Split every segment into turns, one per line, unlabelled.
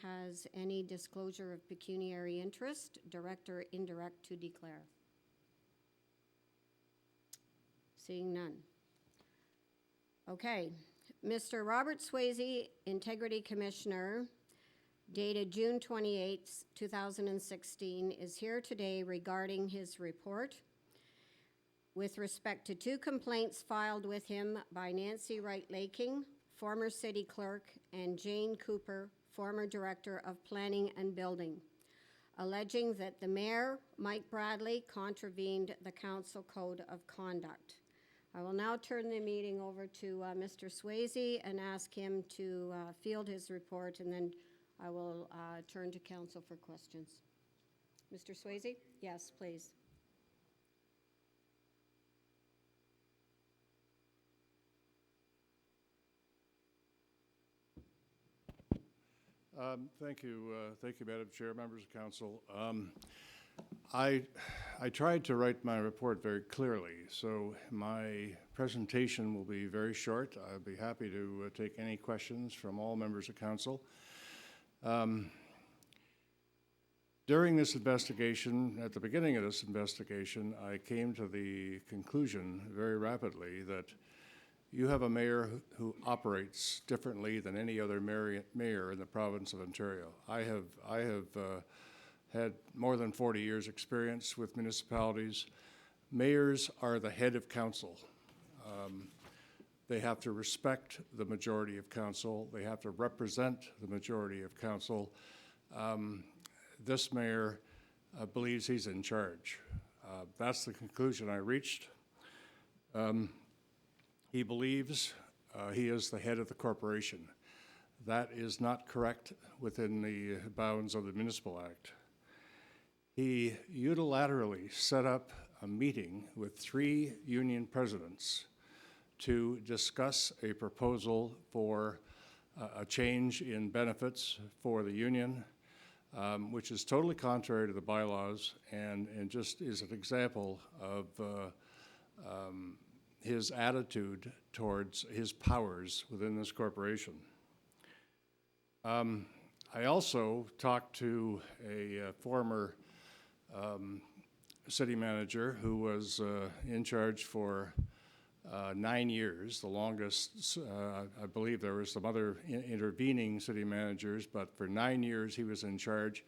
has any disclosure of pecuniary interest, direct or indirect, to declare? Seeing none. Okay. Mr. Robert Swayze, Integrity Commissioner, dated June 28, 2016, is here today regarding his report with respect to 2 complaints filed with him by Nancy Wright-Laking, former city clerk, and Jane Cooper, former director of planning and building, alleging that the mayor, Mike Bradley, contravened the council code of conduct. I will now turn the meeting over to Mr. Swayze and ask him to field his report, and then I will turn to council for questions. Mr. Swayze? Yes, please.
Thank you, Madam Chair, members of council. I tried to write my report very clearly, so my presentation will be very short. I'll be happy to take any questions from all members of council. During this investigation, at the beginning of this investigation, I came to the conclusion very rapidly that you have a mayor who operates differently than any other mayor in the province of Ontario. I have had more than 40 years experience with municipalities. Mayors are the head of council. They have to respect the majority of council. They have to represent the majority of council. This mayor believes he's in charge. That's the conclusion I reached. He believes he is the head of the corporation. That is not correct within the bounds of the Municipal Act. He unilaterally set up a meeting with 3 union presidents to discuss a proposal for a change in benefits for the union, which is totally contrary to the bylaws and just is an example of his attitude towards his powers within this corporation. I also talked to a former city manager who was in charge for 9 years, the longest. I believe there were some other intervening city managers, but for 9 years he was in charge,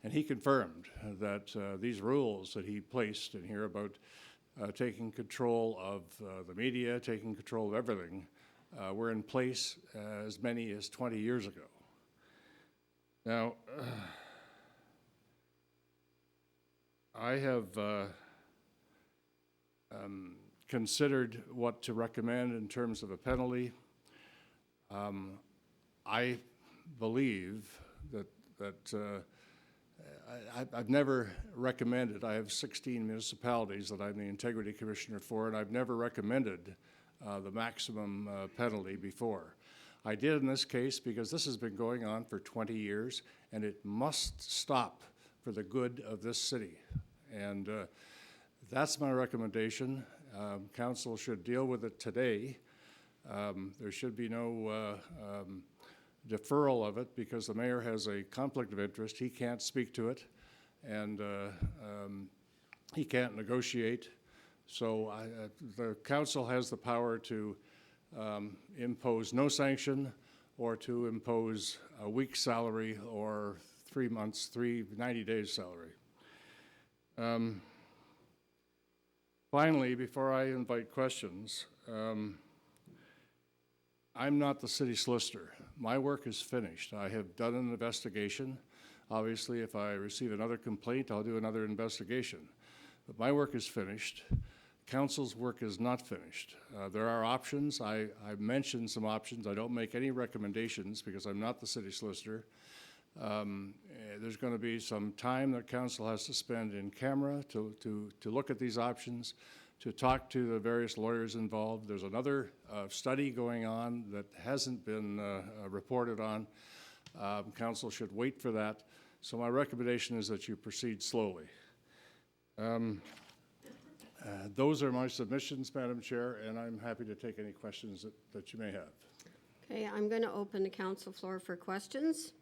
and he confirmed that these rules that he placed in here about taking control of the media, taking control of everything, were in place as many as 20 years ago. Now, I have considered what to recommend in terms of a penalty. I believe that I've never recommended, I have 16 municipalities that I'm the Integrity Commissioner for, and I've never recommended the maximum penalty before. I did in this case because this has been going on for 20 years, and it must stop for the good of this city. And that's my recommendation. Council should deal with it today. There should be no deferral of it because the mayor has a conflict of interest. He can't speak to it, and he can't negotiate. So the council has the power to impose no sanction or to impose a week's salary or 3 months, 90 days salary. Finally, before I invite questions, I'm not the city solicitor. My work is finished. I have done an investigation. Obviously, if I receive another complaint, I'll do another investigation. But my work is finished. Council's work is not finished. There are options. I've mentioned some options. I don't make any recommendations because I'm not the city solicitor. There's going to be some time that council has to spend in camera to look at these options, to talk to the various lawyers involved. There's another study going on that hasn't been reported on. Council should wait for that. So my recommendation is that you proceed slowly. Those are my submissions, Madam Chair, and I'm happy to take any questions that you may have.
Okay, I'm going to open the council floor for questions.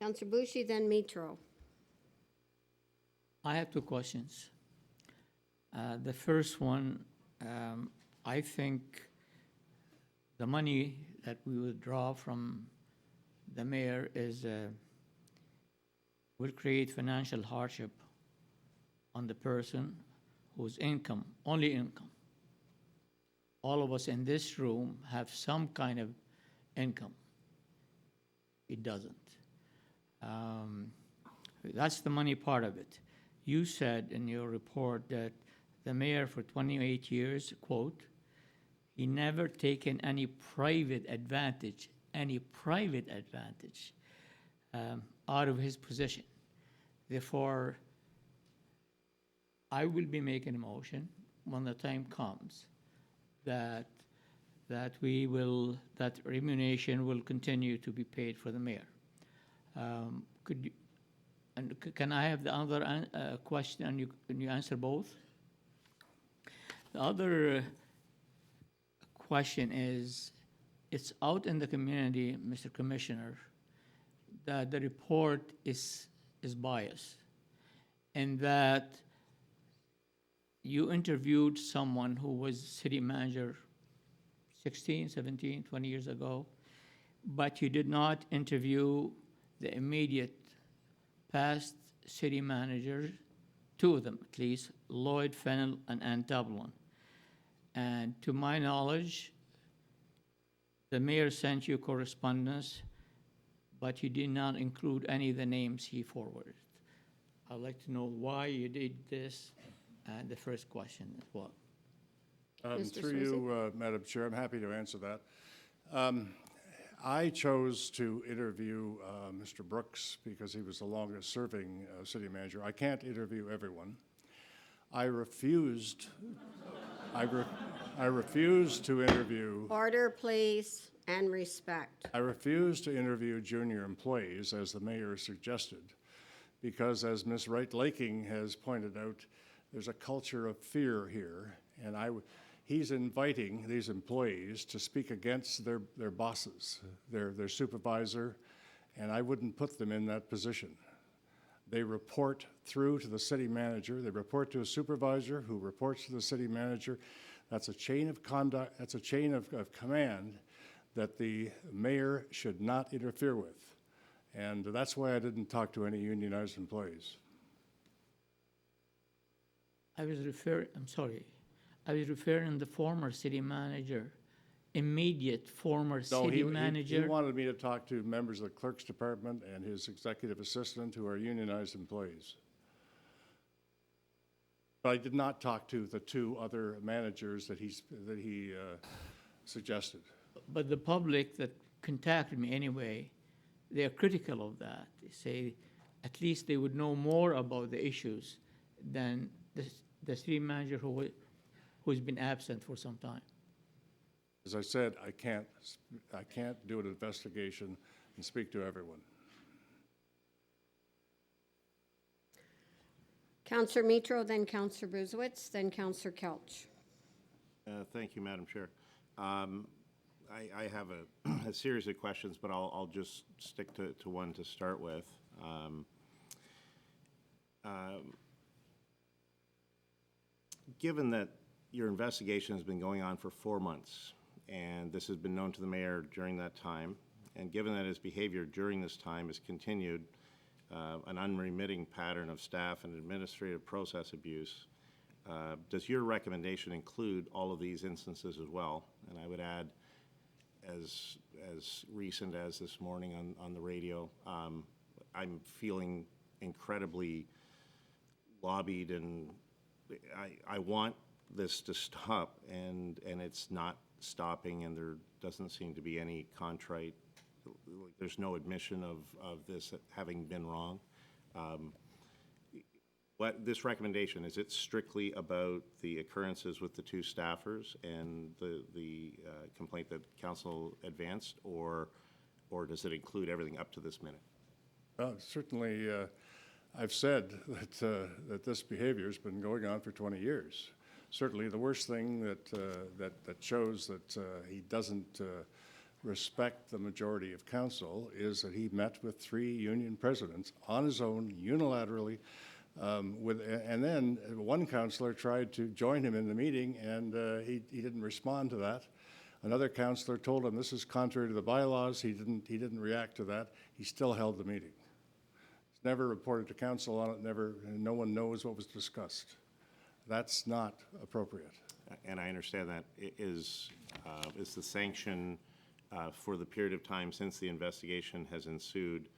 Counselor Bushi, then Mitro.
I have two questions. The first one, I think the money that we withdraw from the mayor will create financial hardship on the person whose income, only income. All of us in this room have some kind of income. It doesn't. That's the money part of it. You said in your report that the mayor for 28 years, quote, he never taken any private advantage out of his position. Therefore, I will be making a motion when the time comes that remuneration will continue to be paid for the mayor. Can I have the other question and you answer both? The other question is, it's out in the community, Mr. Commissioner, that the report is biased, and that you interviewed someone who was city manager 16, 17, 20 years ago, but you did not interview the immediate past city managers, two of them at least, Lloyd Fennell and Ann Dublin. And to my knowledge, the mayor sent you correspondence, but you did not include any of the names he forwarded. I'd like to know why you did this, and the first question as well.
Mr.
Through you, Madam Chair, I'm happy to answer that. I chose to interview Mr. Brooks because he was the longest-serving city manager. I can't interview everyone. I refused to interview.
Order, please, and respect.
I refused to interview junior employees, as the mayor suggested, because, as Ms. Wright-Laking has pointed out, there's a culture of fear here, and he's inviting these employees to speak against their bosses, their supervisor, and I wouldn't put them in that position. They report through to the city manager. They report to a supervisor who reports to the city manager. That's a chain of conduct, that's a chain of command that the mayor should not interfere with. And that's why I didn't talk to any unionized employees.
I was referring the former city manager, immediate former city manager.
He wanted me to talk to members of the clerk's department and his executive assistant who are unionized employees. But I did not talk to the two other managers that he suggested.
But the public that contacted me anyway, they are critical of that. They say at least they would know more about the issues than the city manager who's been absent for some time.
As I said, I can't do an investigation and speak to everyone.
Counselor Mitro, then Counselor Bruzewitz, then Counselor Kelch.
Thank you, Madam Chair. I have a series of questions, but I'll just stick to one to start with. Given that your investigation has been going on for 4 months, and this has been known to the mayor during that time, and given that his behavior during this time has continued an unremitting pattern of staff and administrative process abuse, does your recommendation include all of these instances as well? And I would add, as recent as this morning on the radio, I'm feeling incredibly lobbied, and I want this to stop, and it's not stopping, and there doesn't seem to be any contrite. There's no admission of this having been wrong. What this recommendation, is it strictly about the occurrences with the two staffers and the complaint that council advanced, or does it include everything up to this minute?
Well, certainly, I've said that this behavior has been going on for 20 years. Certainly, the worst thing that shows that he doesn't respect the majority of council is that he met with 3 union presidents on his own unilaterally. And then one councillor tried to join him in the meeting, and he didn't respond to that. Another councillor told him this is contrary to the bylaws. He didn't react to that. He still held the meeting. It's never reported to council on it. No one knows what was discussed. That's not appropriate.
And I understand that. Is the sanction for the period of time since the investigation has ensued,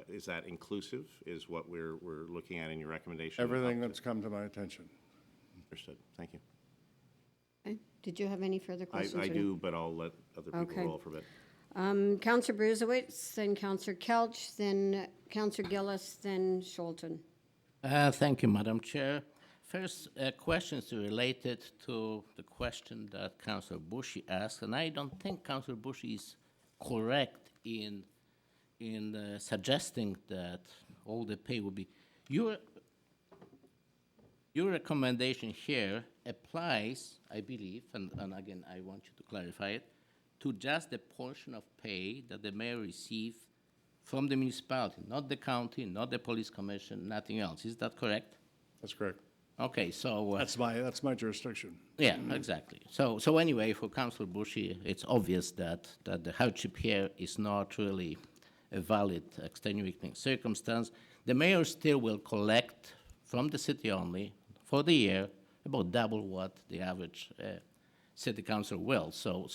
is that inclusive, is what we're looking at in your recommendation?
Everything that's come to my attention.
Understood. Thank you.
Okay. Did you have any further questions?
I
or-
do, but I'll let other people
Okay.
roll for a bit.
Counselor Bruzowitz, then Counselor Kelch, then Counselor Gillis, then Scholten.
Thank you, Madam Chair. First, questions related to the question that Councillor Bushy asked, and I don't think Councillor Bushy is correct in suggesting that all the pay will be. Your recommendation here applies, I believe, and again, I want you to clarify it, to just the portion of pay that the mayor received from the municipality, not the county, not the police commission, nothing else. Is that correct?
That's correct.
Okay, so.
That's my jurisdiction.
Yeah, exactly. So anyway, for Councillor Bushy, it's obvious that the hardship here is not really a valid extenuating circumstance. The mayor still will collect from the city only for the year about double what the average city council will. So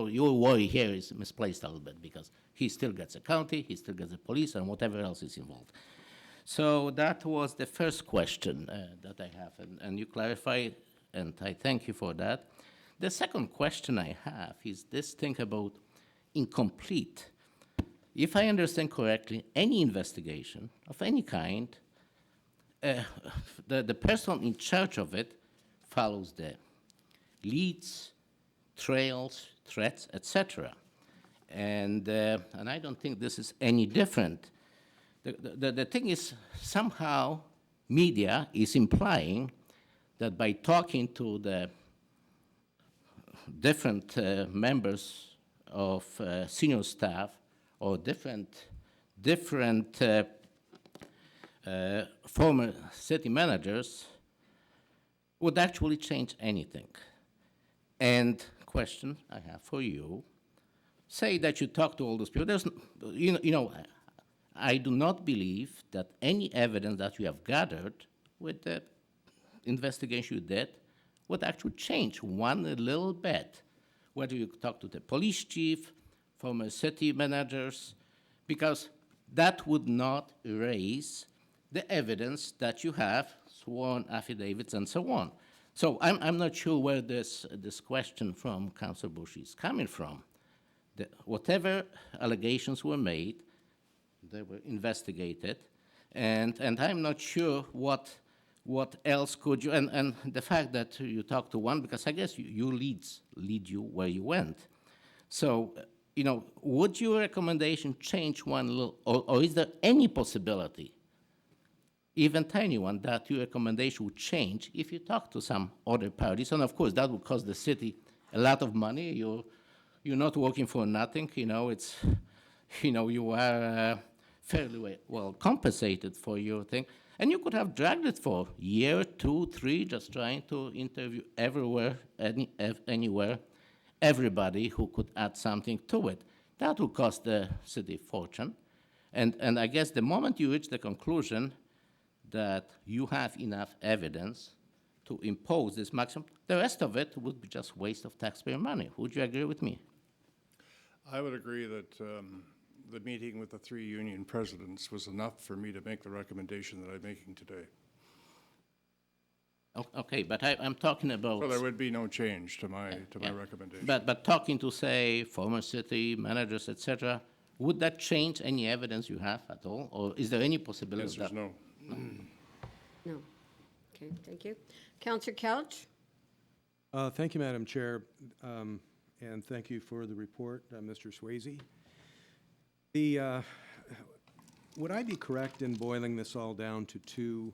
your worry here is misplaced a little bit because he still gets a county, he still gets the police, and whatever else is involved. So that was the first question that I have, and you clarified, and I thank you for that. The second question I have is this thing about incomplete. If I understand correctly, any investigation of any kind, the person in charge of it follows the leads, trails, threats, etc. And I don't think this is any different. The thing is, somehow media is implying that by talking to the different members of senior staff or different former city managers would actually change anything. And question I have for you, say that you talk to all those people. There's, I do not believe that any evidence that you have gathered with the investigation you did would actually change one little bit, whether you talk to the police chief, former city managers, because that would not erase the evidence that you have, sworn affidavits and so on. So I'm not sure where this question from Councillor Bushy is coming from. Whatever allegations were made, they were investigated, and I'm not sure what else could you, and the fact that you talked to one, because I guess your leads lead you where you went. So, would your recommendation change one little, or is there any possibility, even tiny one, that your recommendation would change if you talk to some other parties? And of course, that would cost the city a lot of money. You're not working for nothing, it's, you are fairly well compensated for your thing. And you could have dragged it for a year, 2, 3, just trying to interview everywhere, anywhere, everybody who could add something to it. That would cost the city a fortune. And I guess the moment you reach the conclusion that you have enough evidence to impose this maximum, the rest of it would be just waste of taxpayer money. Would you agree with me?
I would agree that the meeting with the 3 union presidents was enough for me to make the recommendation that I'm making today.
Okay, but I'm talking about.
So there would be no change to my recommendation.
But talking to, say, former city managers, etc., would that change any evidence you have at all, or is there any possibility
The answer
of
is
that?
no.
No. Okay, thank you. Counselor Kelch?
Thank you, Madam Chair, and thank you for the report, Mr. Swayze. Would I be correct in boiling this all down to 2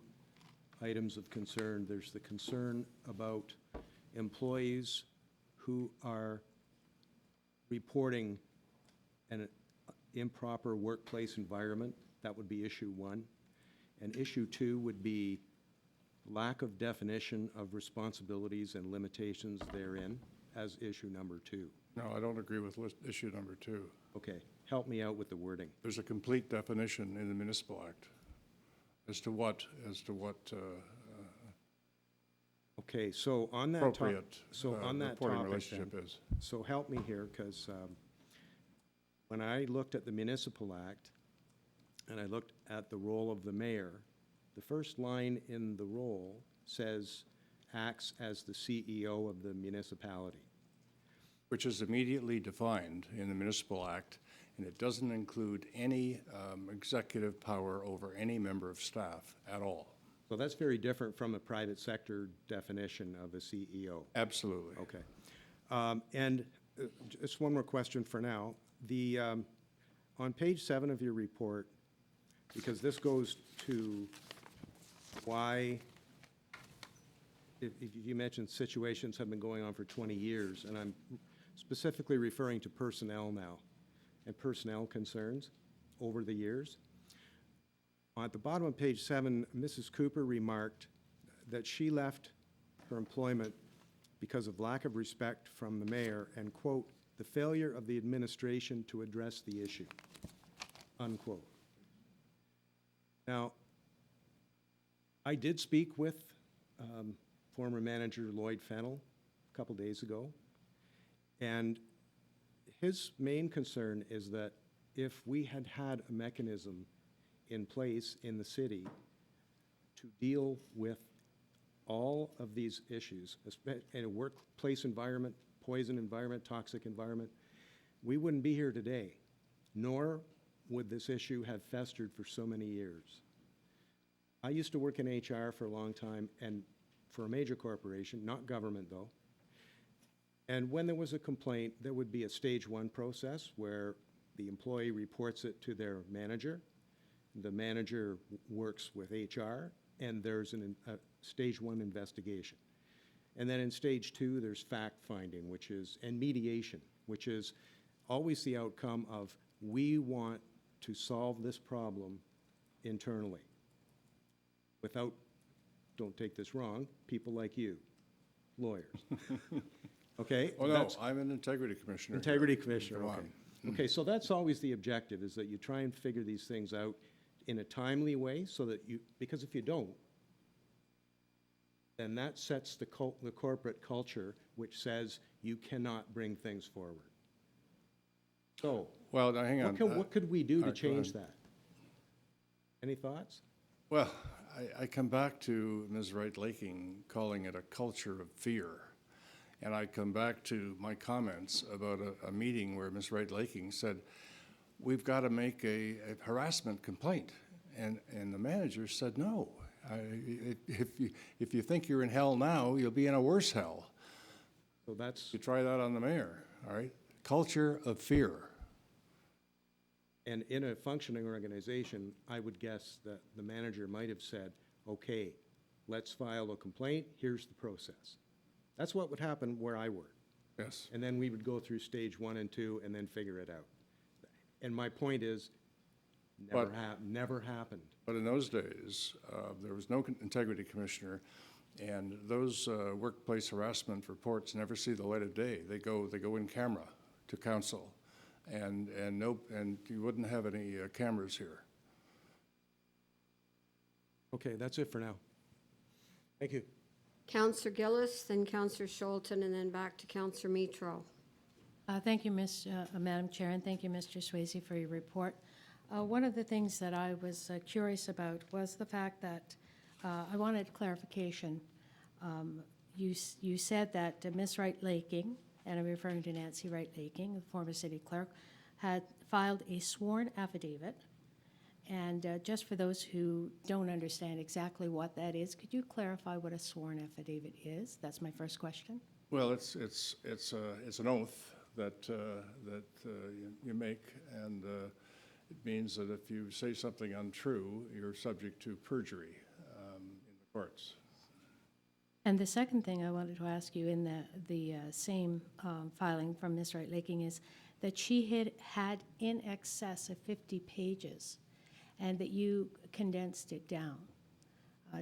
items of concern? There's the concern about employees who are reporting an improper workplace environment. That would be issue 1. And issue 2 would be lack of definition of responsibilities and limitations therein as issue number 2.
No, I don't agree with issue number 2.
Okay, help me out with the wording.
There's a complete definition in the Municipal Act as to what
Okay, so on that
appropriate
on that
reporting
topic
relationship
then,
is.
so help me here, because when I looked at the Municipal Act and I looked at the role of the mayor, the first line in the role says acts as the CEO of the municipality.
Which is immediately defined in the Municipal Act, and it doesn't include any executive power over any member of staff at all.
So that's very different from a private sector definition of a CEO.
Absolutely.
Okay. And just one more question for now. The, on page 7 of your report, because this goes to why, if you mentioned situations have been going on for 20 years, and I'm specifically referring to personnel now and personnel concerns over the years. At the bottom of page 7, Mrs. Cooper remarked that she left her employment because of lack of respect from the mayor and, quote, the failure of the administration to address the issue, unquote. Now, I did speak with former manager Lloyd Fennell a couple days ago, and his main concern is that if we had had a mechanism in place in the city to deal with all of these issues, in a workplace environment, poison environment, toxic environment, we wouldn't be here today, nor would this issue have festered for so many years. I used to work in HR for a long time, and for a major corporation, not government though. And when there was a complaint, there would be a stage 1 process where the employee reports it to their manager. The manager works with HR, and there's a stage 1 investigation. And then in stage 2, there's fact-finding, and mediation, which is always the outcome of, we want to solve this problem internally without, don't take this wrong, people like you, lawyers. Okay?
Oh, no,
That's-
I'm an integrity commissioner.
Integrity commissioner,
Go
okay.
on.
Okay, so that's always the objective, is that you try and figure these things out in a timely way, so that because if you don't, then that sets the corporate culture, which says you cannot bring things forward. So,
Well, now, hang on.
what could we do to
go
change
ahead.
that? Any thoughts?
Well, I come back to Ms. Wright-Laking calling it a culture of fear. And I come back to my comments about a meeting where Ms. Wright-Laking said, we've got to make a harassment complaint. And the manager said, no. If you think you're in hell now, you'll be in a worse hell.
So that's,
You try that on the mayor, all right? Culture of fear.
and in a functioning organization, I would guess that the manager might have said, okay, let's file a complaint, here's the process. That's what would happen where I work.
Yes.
And then we would go through stage 1 and 2 and then figure it out. And my point is, never happened.
But in those days, there was no integrity commissioner, and those workplace harassment reports never see the light of day. They go in camera to council, and you wouldn't have any cameras here.
Okay, that's it for now. Thank you.
Counselor Gillis, then Counselor Scholten, and then back to Counselor Mitro.
Thank you, Madam Chair, and thank you, Mr. Swayze, for your report. One of the things that I was curious about was the fact that I wanted clarification. You said that Ms. Wright-Laking, and I'm referring to Nancy Wright-Laking, the former city clerk, had filed a sworn affidavit. And just for those who don't understand exactly what that is, could you clarify what a sworn affidavit is? That's my first question.
Well, it's an oath that you make, and it means that if you say something untrue, you're subject to perjury in the courts.
And the second thing I wanted to ask you in the same filing from Ms. Wright-Laking is that she had in excess of 50 pages and that you condensed it down.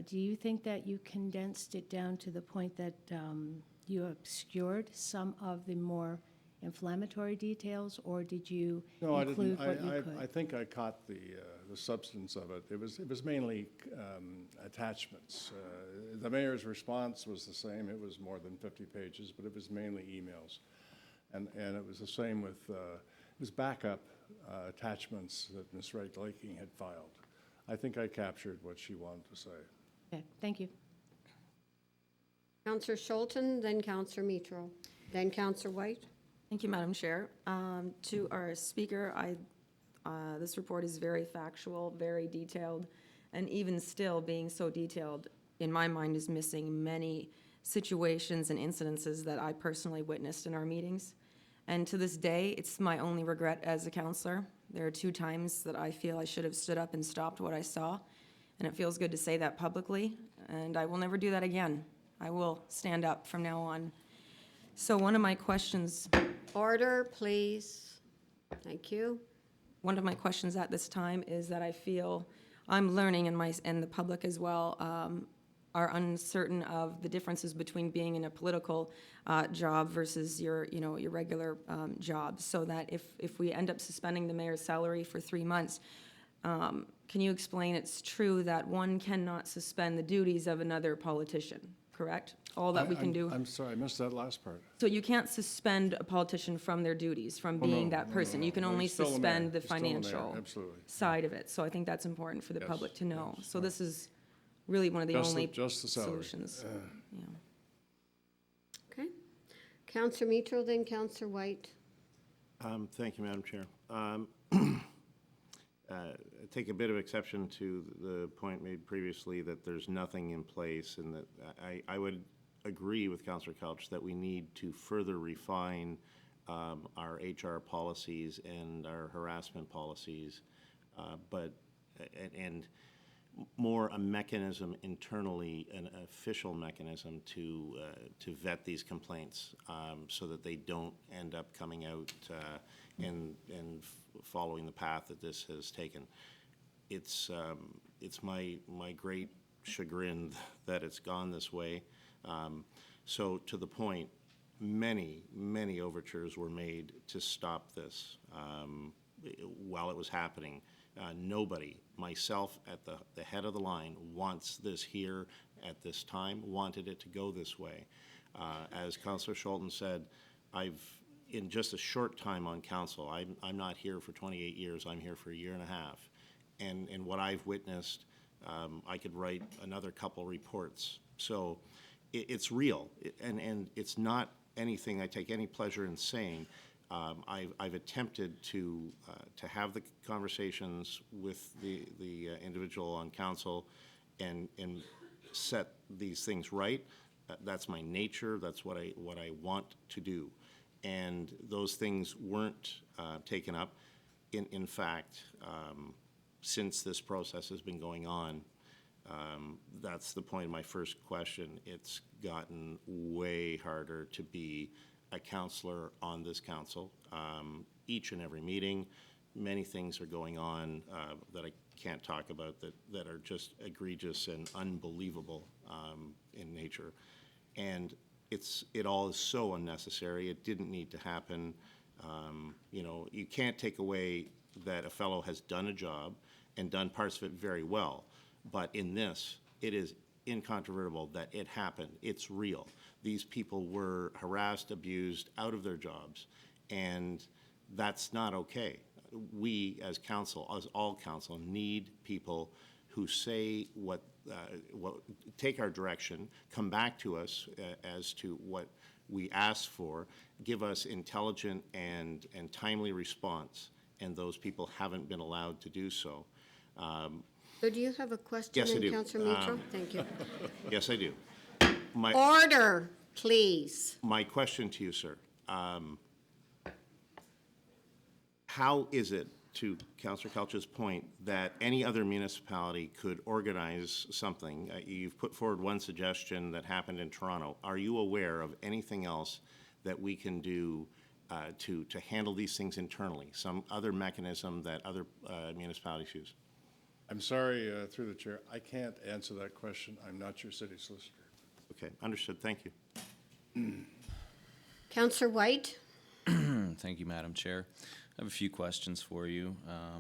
Do you think that you condensed it down to the point that you obscured some of the more inflammatory details, or did you
No, I didn't.
include what you could?
I think I caught the substance of it. It was mainly attachments. The mayor's response was the same. It was more than 50 pages, but it was mainly emails. And it was the same with, it was backup attachments that Ms. Wright-Laking had filed. I think I captured what she wanted to say.
Okay, thank you.
Counselor Scholten, then Counselor Mitro, then Counselor White.
Thank you, Madam Chair. To our speaker, this report is very factual, very detailed, and even still being so detailed, in my mind, is missing many situations and incidences that I personally witnessed in our meetings. And to this day, it's my only regret as a counselor. There are 2 times that I feel I should have stood up and stopped what I saw, and it feels good to say that publicly, and I will never do that again. I will stand up from now on. So one of my questions
Order, please. Thank you.
One of my questions at this time is that I feel I'm learning, and the public as well, are uncertain of the differences between being in a political job versus your regular job. So that if we end up suspending the mayor's salary for 3 months, can you explain it's true that one cannot suspend the duties of another politician, correct? All that we can do.
I'm sorry, I missed that last part.
So you can't suspend a politician from their duties, from being that person. You can
No,
only
he's still the mayor.
suspend the
He's still the mayor,
financial
absolutely.
side of it. So I think that's important for the
Yes,
public to know.
yes,
So this is really one of the only
Just the salary.
solutions. Yeah.
Okay. Counselor Mitro, then Counselor White.
Thank you, Madam Chair. I take a bit of exception to the point made previously that there's nothing in place, and that I would agree with Councillor Couch that we need to further refine our HR policies and our harassment policies, and more a mechanism internally, an official mechanism to vet these complaints, so that they don't end up coming out and following the path that this has taken. It's my great chagrin that it's gone this way. So to the point, many overtures were made to stop this while it was happening. Nobody, myself at the head of the line, wants this here at this time, wanted it to go this way. As Councillor Scholten said, in just a short time on council, I'm not here for 28 years, I'm here for a year and a half. And what I've witnessed, I could write another couple reports. So it's real, and it's not anything I take any pleasure in saying. I've attempted to have the conversations with the individual on council and set these things right. That's my nature. That's what I want to do. And those things weren't taken up. In fact, since this process has been going on, that's the point of my first question. It's gotten way harder to be a counselor on this council. Each and every meeting, many things are going on that I can't talk about that are just egregious and unbelievable in nature. And it all is so unnecessary. It didn't need to happen. You can't take away that a fellow has done a job and done parts of it very well. But in this, it is incontrovertible that it happened. It's real. These people were harassed, abused, out of their jobs, and that's not okay. We, as council, as all council, need people who say what take our direction, come back to us as to what we ask for, give us intelligent and timely response, and those people haven't been allowed to do so.
So do you have a question?
Yes, I do.
Counselor Mitro? Thank you.
Yes, I do.
Order, please.
My question to you, sir, how is it to Councillor Kelch's point, that any other municipality could organize something. You've put forward one suggestion that happened in Toronto. Are you aware of anything else that we can do to handle these things internally? Some other mechanism that other municipalities use?
I'm sorry, through the chair, I can't answer that question. I'm not your city solicitor.
Okay, understood. Thank you.
Counselor White?
Thank you, Madam Chair. I have a few questions for you.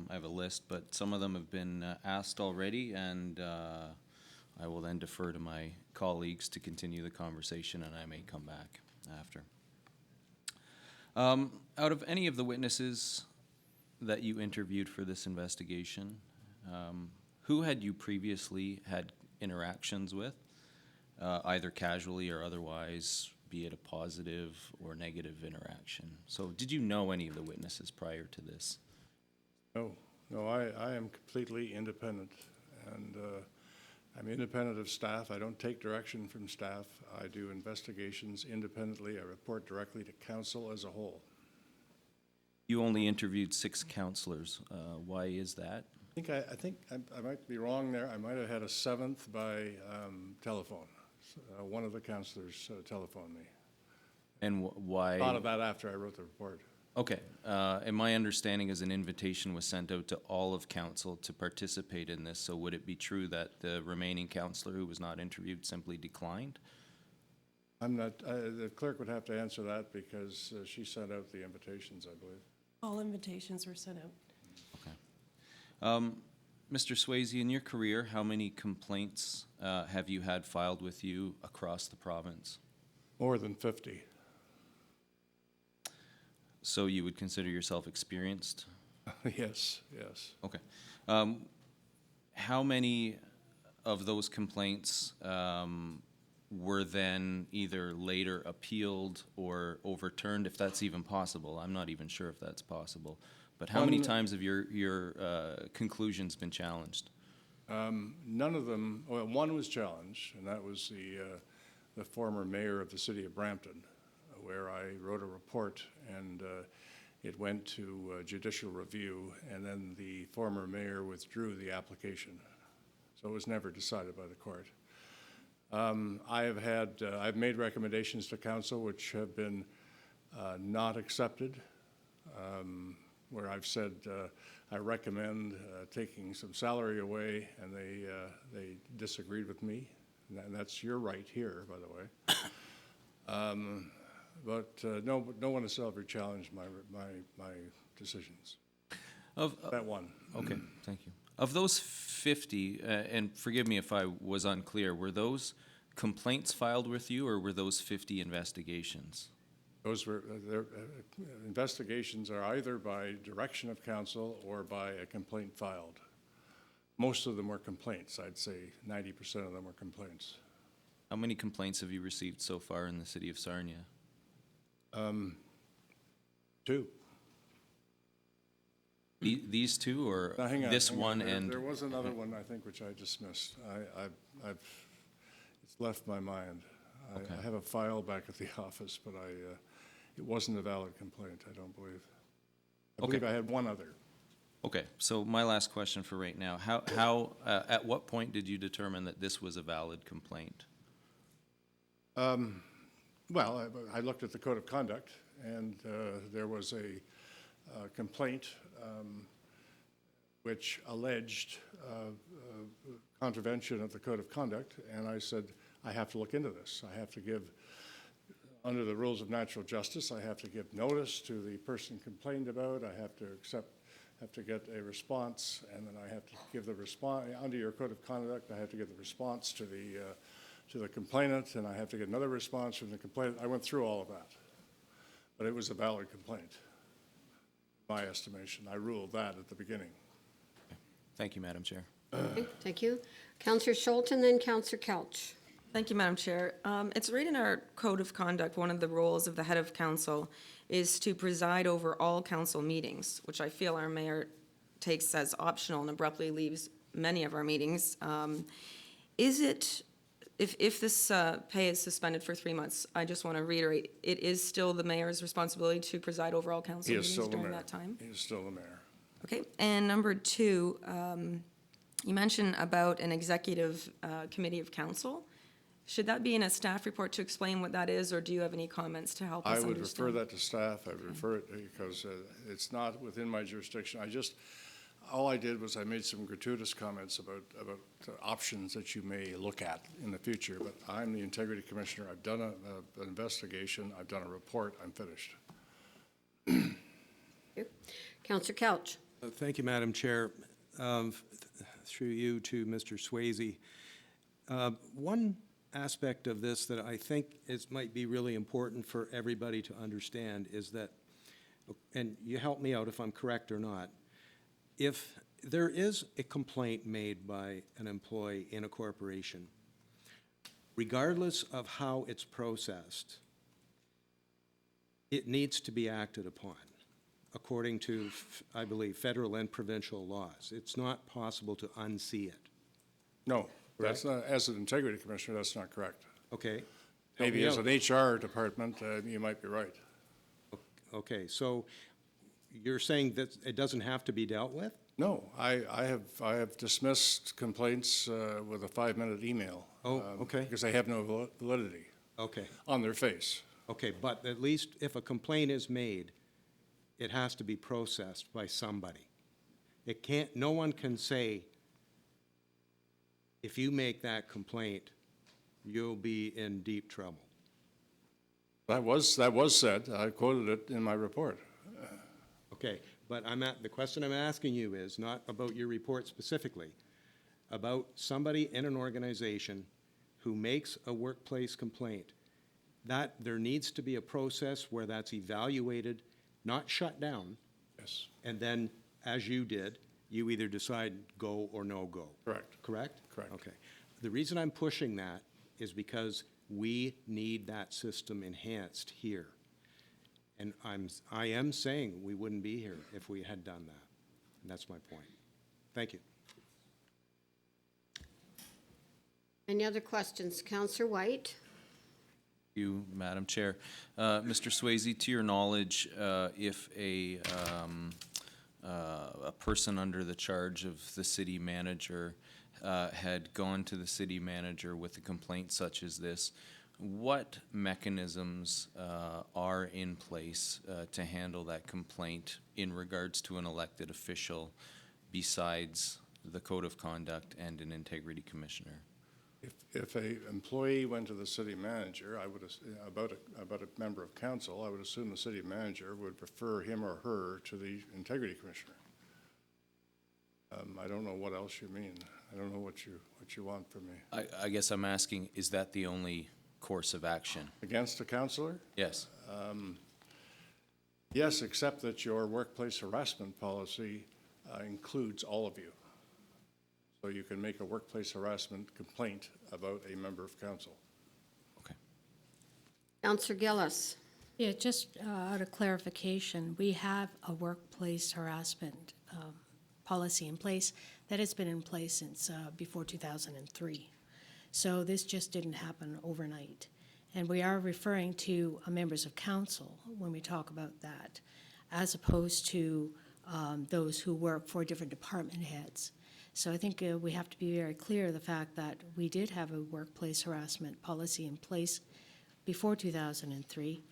I have a list, but some of them have been asked already, and I will then defer to my colleagues to continue the conversation, and I may come back after. Out of any of the witnesses that you interviewed for this investigation, who had you previously had interactions with, either casually or otherwise, be it a positive or negative interaction? So did you know any of the witnesses prior to this?
No, I am completely independent, and I'm independent of staff. I don't take direction from staff. I do investigations independently. I report directly to council as a whole.
You only interviewed 6 councillors. Why is that?
I think I might be wrong there. I might have had a 7th by telephone. One of the councillors telephoned me.
And why?
Thought of that after I wrote the report.
Okay, and my understanding is an invitation was sent out to all of council to participate in this, so would it be true that the remaining councillor who was not interviewed simply declined?
I'm not, the clerk would have to answer that because she sent out the invitations, I believe.
All invitations were sent out.
Mr. Swayze, in your career, how many complaints have you had filed with you across the province?
More than 50.
So you would consider yourself experienced?
Yes.
Okay. How many of those complaints were then either later appealed or overturned, if that's even possible? I'm not even sure if that's possible. But how many times have your conclusions been challenged?
None of them, well, one was challenged, and that was the former mayor of the city of Brampton, where I wrote a report, and it went to judicial review, and then the former mayor withdrew the application. So it was never decided by the court. I've made recommendations to council which have been not accepted, where I've said I recommend taking some salary away, and they disagreed with me, and that's your right here, by the way. But no one has ever challenged my decisions. That one.
Okay, thank you. Of those 50, and forgive me if I was unclear, were those complaints filed with you, or were those 50 investigations?
Those were, investigations are either by direction of council or by a complaint filed. Most of them were complaints. I'd say 90% of them were complaints.
How many complaints have you received so far in the city of Sarnia?
2.
These 2, or
Now, hang on,
this
hang on.
one and?
There was another one, I think, which I dismissed. It's left my mind.
Okay.
I have a file back at the office, but it wasn't a valid complaint, I don't believe. I believe I had one other.
Okay, so my last question for right now, at what point did you determine that this was a valid complaint?
Well, I looked at the code of conduct, and there was a complaint which alleged contravention of the code of conduct, and I said, I have to look into this. I have to give, under the rules of natural justice, I have to give notice to the person complained about. I have to get a response, and then I have to give the response, under your code of conduct, I have to give the response to the complainant, and I have to get another response from the complainant. I went through all of that, but it was a valid complaint, my estimation. I ruled that at the beginning.
Thank you, Madam Chair.
Okay, thank you. Counselor Schultz and then Counselor Kelch.
Thank you, Madam Chair. It's right in our code of conduct, one of the roles of the head of council is to preside over all council meetings, which I feel our mayor takes as optional and abruptly leaves many of our meetings. Is it, if this pay is suspended for 3 months, I just want to reiterate, it is still the mayor's responsibility to preside over all council
He is
meetings
still the
during
mayor.
that time?
He is still the mayor.
Okay, and number two, you mentioned about an executive committee of council. Should that be in a staff report to explain what that is, or do you have any comments to help us
I
understand?
would refer that to staff. I would refer it because it's not within my jurisdiction. All I did was I made some gratuitous comments about options that you may look at in the future, but I'm the Integrity Commissioner. I've done an investigation. I've done a report. I'm finished.
Counselor Couch.
Thank you, Madam Chair. Through you to Mr. Swayze. One aspect of this that I think might be really important for everybody to understand is that, and you help me out if I'm correct or not, if there is a complaint made by an employee in a corporation, regardless of how it's processed, it needs to be acted upon according to, I believe, federal and provincial laws. It's not possible to unsee it.
No, that's not, as an Integrity Commissioner, that's not correct.
Okay?
Maybe as
Help
an
me
HR department, you might be right.
out. Okay, so you're saying that it doesn't have to be dealt with?
No, I have dismissed complaints with a 5-minute email.
Oh, okay.
Because they have no validity
Okay,
on their face.
okay, but at least if a complaint is made, it has to be processed by somebody. It can't, no one can say, if you make that complaint, you'll be in deep trouble.
That was said. I quoted it in my report.
Okay, but the question I'm asking you is not about your report specifically, about somebody in an organization who makes a workplace complaint, that there needs to be a process where that's evaluated, not shut down,
Yes,
and then, as you did, you either decide go or no go.
correct.
Correct?
Correct.
Okay. The reason I'm pushing that is because we need that system enhanced here. And I am saying we wouldn't be here if we had done that. And that's my point. Thank you.
Any other questions? Counselor White?
You, Madam Chair. Mr. Swayze, to your knowledge, if a person under the charge of the city manager had gone to the city manager with a complaint such as this, what mechanisms are in place to handle that complaint in regards to an elected official besides the Code of Conduct and an Integrity Commissioner?
If a employee went to the city manager, about a member of council, I would assume the city manager would refer him or her to the Integrity Commissioner. I don't know what else you mean. I don't know what you want from me.
I guess I'm asking, is that the only course of action?
Against a councillor?
Yes.
Yes, except that your workplace harassment policy includes all of you. So you can make a workplace harassment complaint about a member of council.
Okay.
Counselor Gillis?
Yeah, just out of clarification, we have a workplace harassment policy in place that has been in place since before 2003. So this just didn't happen overnight. And we are referring to members of council when we talk about that, as opposed to those who work for different department heads. So I think we have to be very clear of the fact that we did have a workplace harassment policy in place before 2003,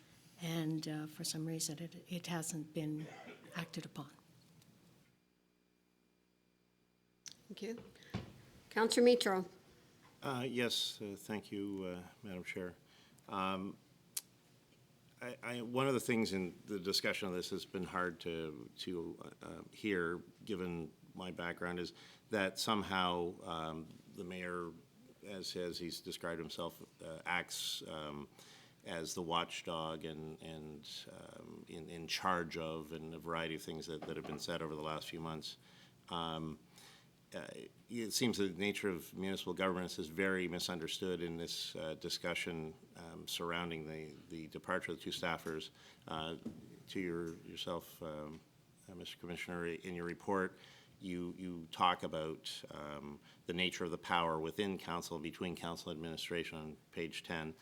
and for some reason it hasn't been acted upon.
Thank you. Counselor Mitro?
Yes, thank you, Madam Chair. One of the things in the discussion of this has been hard to hear, given my background, is that somehow the mayor, as he's described himself, acts as the watchdog and in charge of, and a variety of things that have been said over the last few months. It seems that the nature of municipal governance is very misunderstood in this discussion surrounding the departure of the two staffers. To yourself, Mr. Commissioner, in your report, you talk about the nature of the power within council and between council administration on page 10.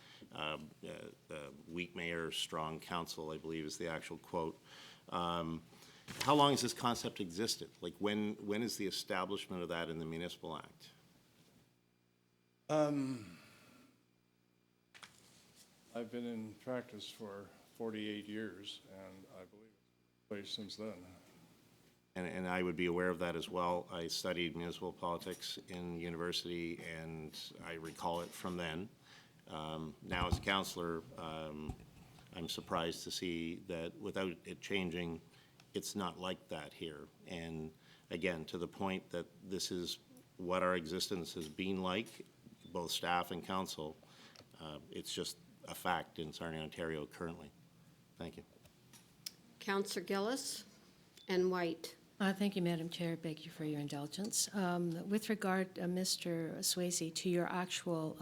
Weak mayor, strong council, I believe is the actual quote. How long has this concept existed? Like, when is the establishment of that in the Municipal Act?
I've been in practice for 48 years, and I believe it's been in place since then.
And I would be aware of that as well. I studied municipal politics in university, and I recall it from then. Now, as a counselor, I'm surprised to see that without it changing, it's not like that here. And again, to the point that this is what our existence has been like, both staff and council, it's just a fact in Sarnia, Ontario currently. Thank you.
Counselor Gillis and White.
Thank you, Madam Chair. Beg you for your indulgence. With regard, Mr. Swayze, to your actual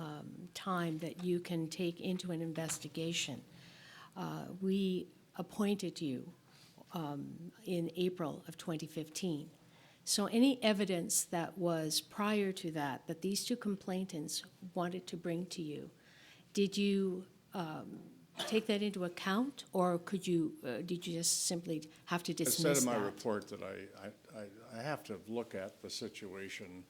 time that you can take into an investigation, we appointed you in April of 2015. So any evidence that was prior to that, that these two complainants wanted to bring to you, did you take that into account, or did you just simply have to
I
dismiss
said
that?
in my report that I have to look at the situation,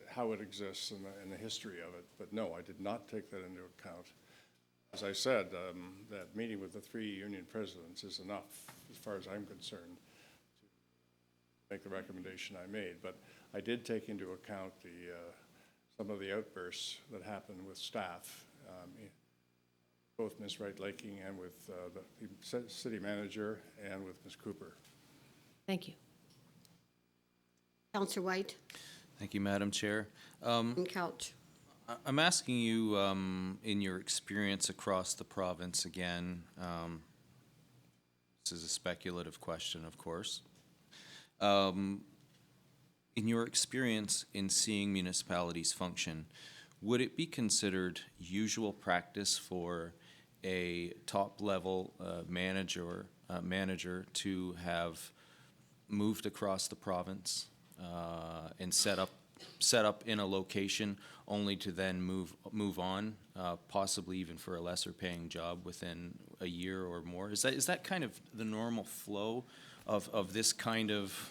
how it exists and the history of it. But no, I did not take that into account. As I said, that meeting with the 3 union presidents is enough, as far as I'm concerned, to make the recommendation I made. But I did take into account some of the outbursts that happened with staff, both Ms. Wright-Laking and with the city manager and with Ms. Cooper.
Thank you.
Counselor White
Thank you, Madam Chair.
and Couch.
I'm asking you, in your experience across the province again, this is a speculative question, of course. In your experience in seeing municipalities function, would it be considered usual practice for a top-level manager to have moved across the province and set up in a location only to then move on, possibly even for a lesser paying job within a year or more? Is that kind of the normal flow of this kind of?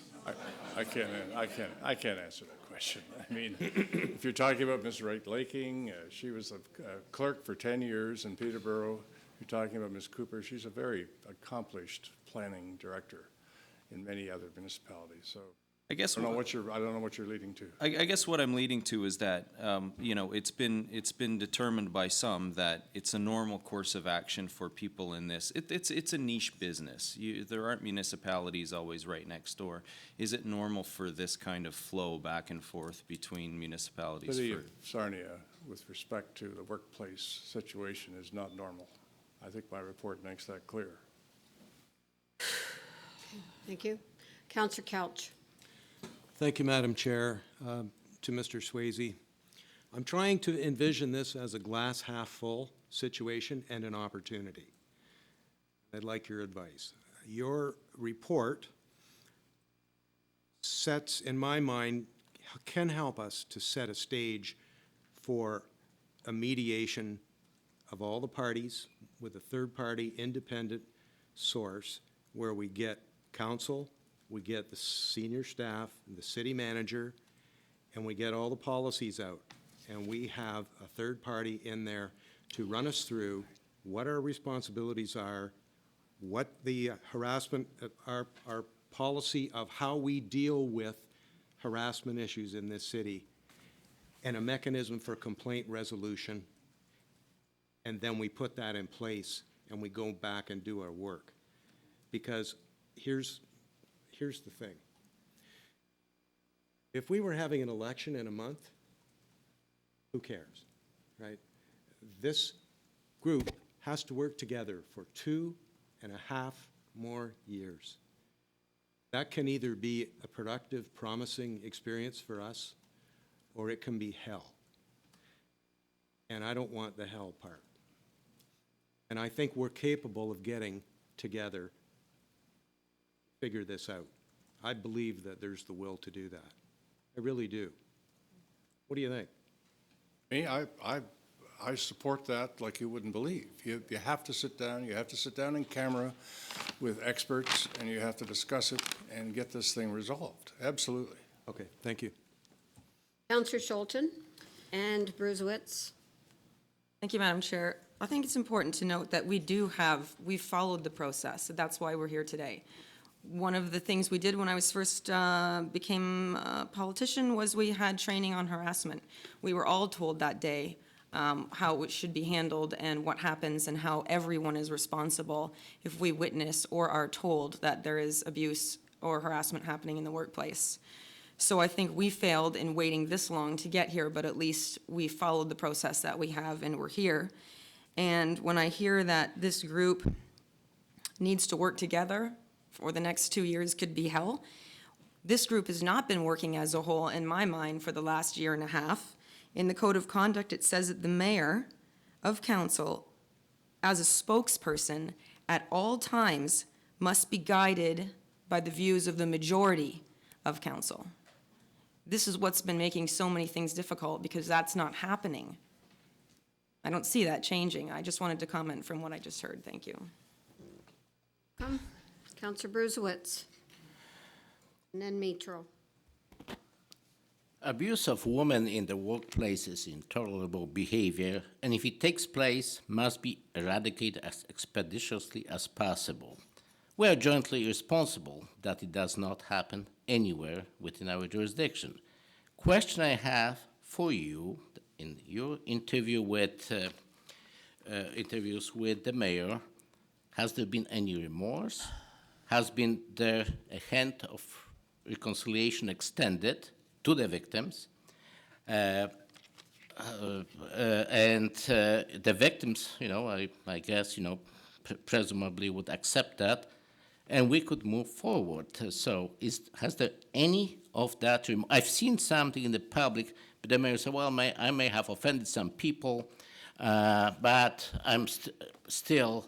I can't answer that question. I mean, if you're talking about Ms. Wright-Laking, she was a clerk for 10 years in Peterborough. You're talking about Ms. Cooper, she's a very accomplished planning director in many other municipalities. So
I guess
I don't know what you're leading to.
I guess what I'm leading to is that, it's been determined by some that it's a normal course of action for people in this. It's a niche business. There aren't municipalities always right next door. Is it normal for this kind of flow back and forth between municipalities?
The city of Sarnia, with respect to the workplace situation, is not normal. I think my report makes that clear.
Thank you. Counselor Couch.
Thank you, Madam Chair. To Mr. Swayze, I'm trying to envision this as a glass half full situation and an opportunity. I'd like your advice. Your report sets, in my mind, can help us to set a stage for a mediation of all the parties with a third-party independent source where we get council, we get the senior staff, and the city manager, and we get all the policies out. And we have a third party in there to run us through what our responsibilities are, what the harassment, our policy of how we deal with harassment issues in this city, and a mechanism for complaint resolution. And then we put that in place and we go back and do our work. Because here's the thing. If we were having an election in a month, who cares, right? This group has to work together for 2.5 more years. That can either be a productive, promising experience for us, or it can be hell. And I don't want the hell part. And I think we're capable of getting together, figure this out. I believe that there's the will to do that. I really do. What do you think?
Me, I support that like you wouldn't believe. You have to sit down, you have to sit down in camera with experts, and you have to discuss it and get this thing resolved. Absolutely.
Okay, thank you.
Counselor Scholten and Bruzewitz.
Thank you, Madam Chair. I think it's important to note that we've followed the process, so that's why we're here today. One of the things we did when I was first became a politician was we had training on harassment. We were all told that day how it should be handled and what happens and how everyone is responsible if we witness or are told that there is abuse or harassment happening in the workplace. So I think we failed in waiting this long to get here, but at least we followed the process that we have and we're here. And when I hear that this group needs to work together for the next 2 years could be hell, this group has not been working as a whole, in my mind, for the last year and a half. In the Code of Conduct, it says that the mayor of council, as a spokesperson, at all times must be guided by the views of the majority of council. This is what's been making so many things difficult, because that's not happening. I don't see that changing. I just wanted to comment from what I just heard. Thank you.
Counselor Bruzewitz. And then Mitro.
Abuse of women in the workplace is intolerable behavior, and if it takes place, must be eradicated as expeditiously as possible. We are jointly responsible that it does not happen anywhere within our jurisdiction. Question I have for you, in your interviews with the mayor, has there been any remorse? Has been there a hand of reconciliation extended to the victims? The victims, I guess, presumably would accept that, and we could move forward. So has there any of that? I've seen something in the public, but the mayor said, well, I may have offended some people, but I'm still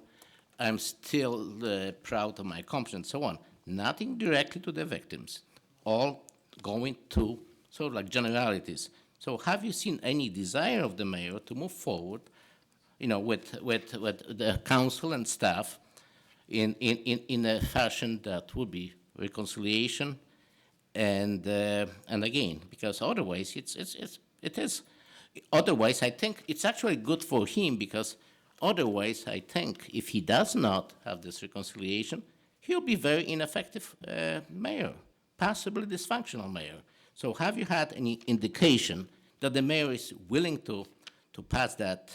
proud of my accomplishment, and so on. Nothing directly to the victims, all going to sort of like generalities. So have you seen any desire of the mayor to move forward, with the council and staff in a fashion that would be reconciliation, and again, because otherwise it is otherwise I think it's actually good for him, because otherwise I think if he does not have this reconciliation, he'll be very ineffective mayor, possibly dysfunctional mayor. So have you had any indication that the mayor is willing to pass that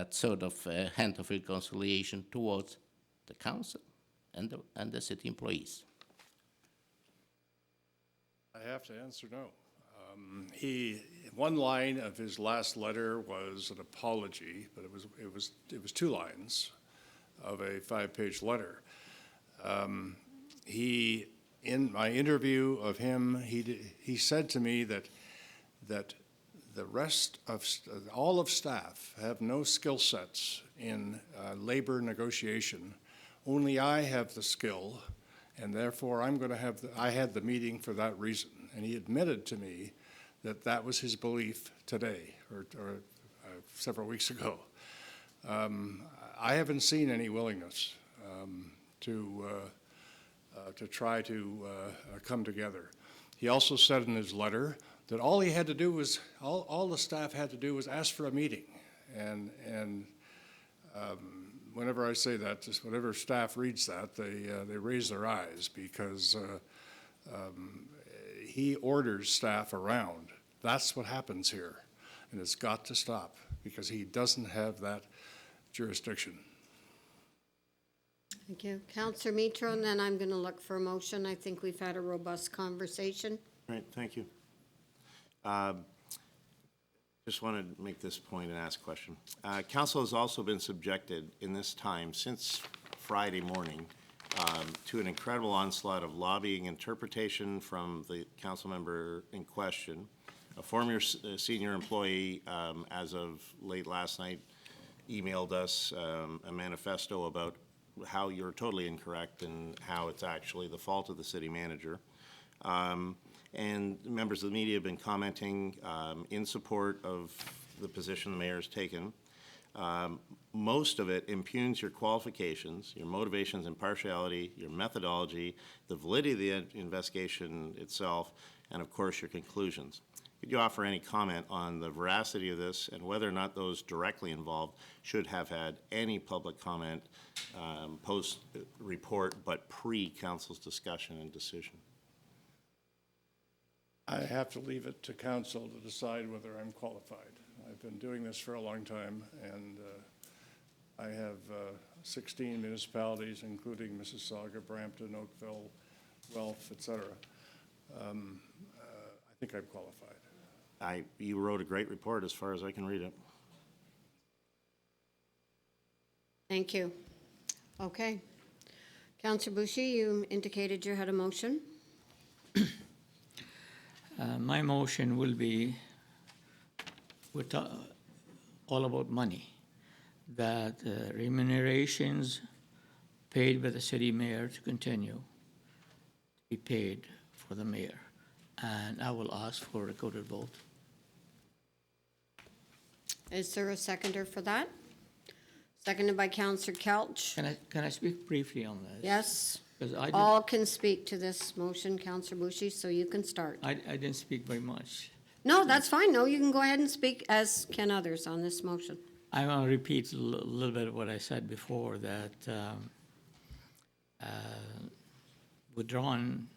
sort of hand of reconciliation towards the council and the city employees?
I have to answer no. One line of his last letter was an apology, but it was 2 lines of a 5-page letter. In my interview of him, he said to me that the rest of all of staff have no skill sets in labor negotiation. Only I have the skill, and therefore I'm going to have I had the meeting for that reason. And he admitted to me that that was his belief today, or several weeks ago. I haven't seen any willingness to try to come together. He also said in his letter that all he had to do was, all the staff had to do was ask for a meeting. And whenever I say that, just whenever staff reads that, they raise their eyes, because he orders staff around. That's what happens here, and it's got to stop, because he doesn't have that jurisdiction.
Thank you. Counselor Mitro, and then I'm going to look for a motion. I think we've had a robust conversation.
Right, thank you. Just wanted to make this point and ask a question. Council has also been subjected in this time since Friday morning to an incredible onslaught of lobbying interpretation from the council member in question. A former senior employee, as of late last night, emailed us a manifesto about how you're totally incorrect and how it's actually the fault of the city manager. And members of the media have been commenting in support of the position the mayor has taken. Most of it impugns your qualifications, your motivations, impartiality, your methodology, the validity of the investigation itself, and of course, your conclusions. Could you offer any comment on the veracity of this and whether or not those directly involved should have had any public comment post-report but pre-council's discussion and decision?
I have to leave it to council to decide whether I'm qualified. I've been doing this for a long time, and I have 16 municipalities, including Mississauga, Brampton, Oakville, Guelph, et cetera. I think I'm qualified.
You wrote a great report as far as I can read it.
Thank you. Okay. Councillor Boucher, you indicated you had a motion.
My motion will be, all about money, that remunerations paid by the city mayor to continue to be paid for the mayor. And I will ask for a recorded vote.
Is there a seconder for that? Seconded by Councillor Kelch.
Can I speak briefly on this?
Yes.
'Cause I
All can speak to this motion, Councillor Boucher, so you can start.
I didn't speak very much.
No, that's fine. No, you can go ahead and speak, as can others, on this motion.
I want to repeat a little bit of what I said before, that withdrawn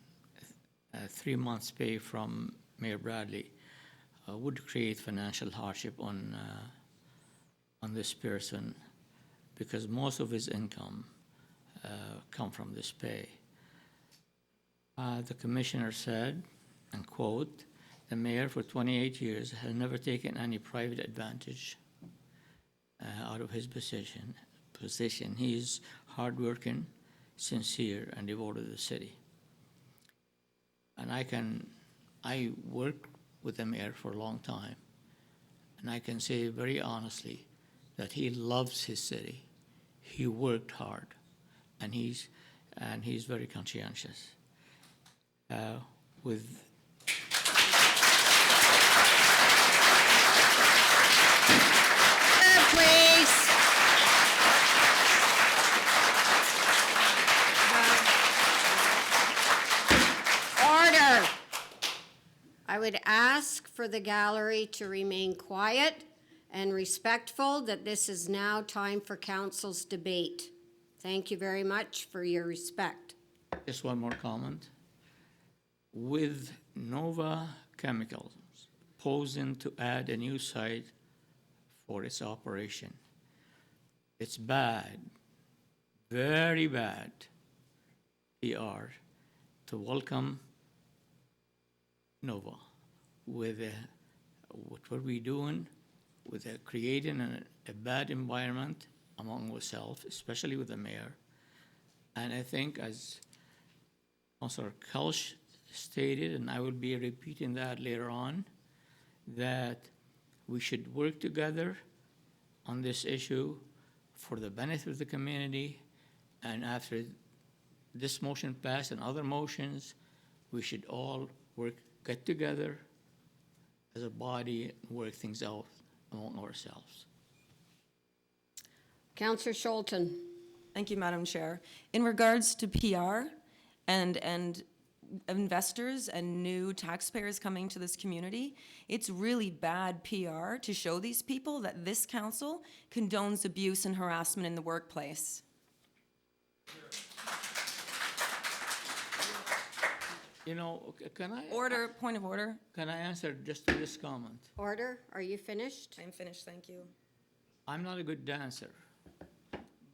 3 months' pay from Mayor Bradley would create financial hardship on this person, because most of his income come from this pay. The commissioner said, and quote, "The mayor for 28 years has never taken any private advantage out of his position. He is hardworking, sincere, and devoted to the city." And I worked with the mayor for a long time, and I can say very honestly that he loves his city. He worked hard, and he's very conscientious. With
Please. Order. I would ask for the gallery to remain quiet and respectful, that this is now time for council's debate. Thank you very much for your respect.
just one more comment. With Nova Chemicals posing to add a new site for its operation, it's bad, very bad PR to welcome Nova with what we're doing, with creating a bad environment among ourselves, especially with the mayor. And I think, as Councilor Kelch stated, and I will be repeating that later on, that we should work together on this issue for the benefit of the community. And after this motion passed and other motions, we should all get together as a body and work things out among ourselves.
Councillor Scholten.
Thank you, Madam Chair. In regards to PR and investors and new taxpayers coming to this community, it's really bad PR to show these people that this council condones abuse and harassment in the workplace.
You know, can I?
Order, point of order.
Can I answer just to this comment?
Order. Are you finished?
I'm finished, thank you.
I'm not a good dancer,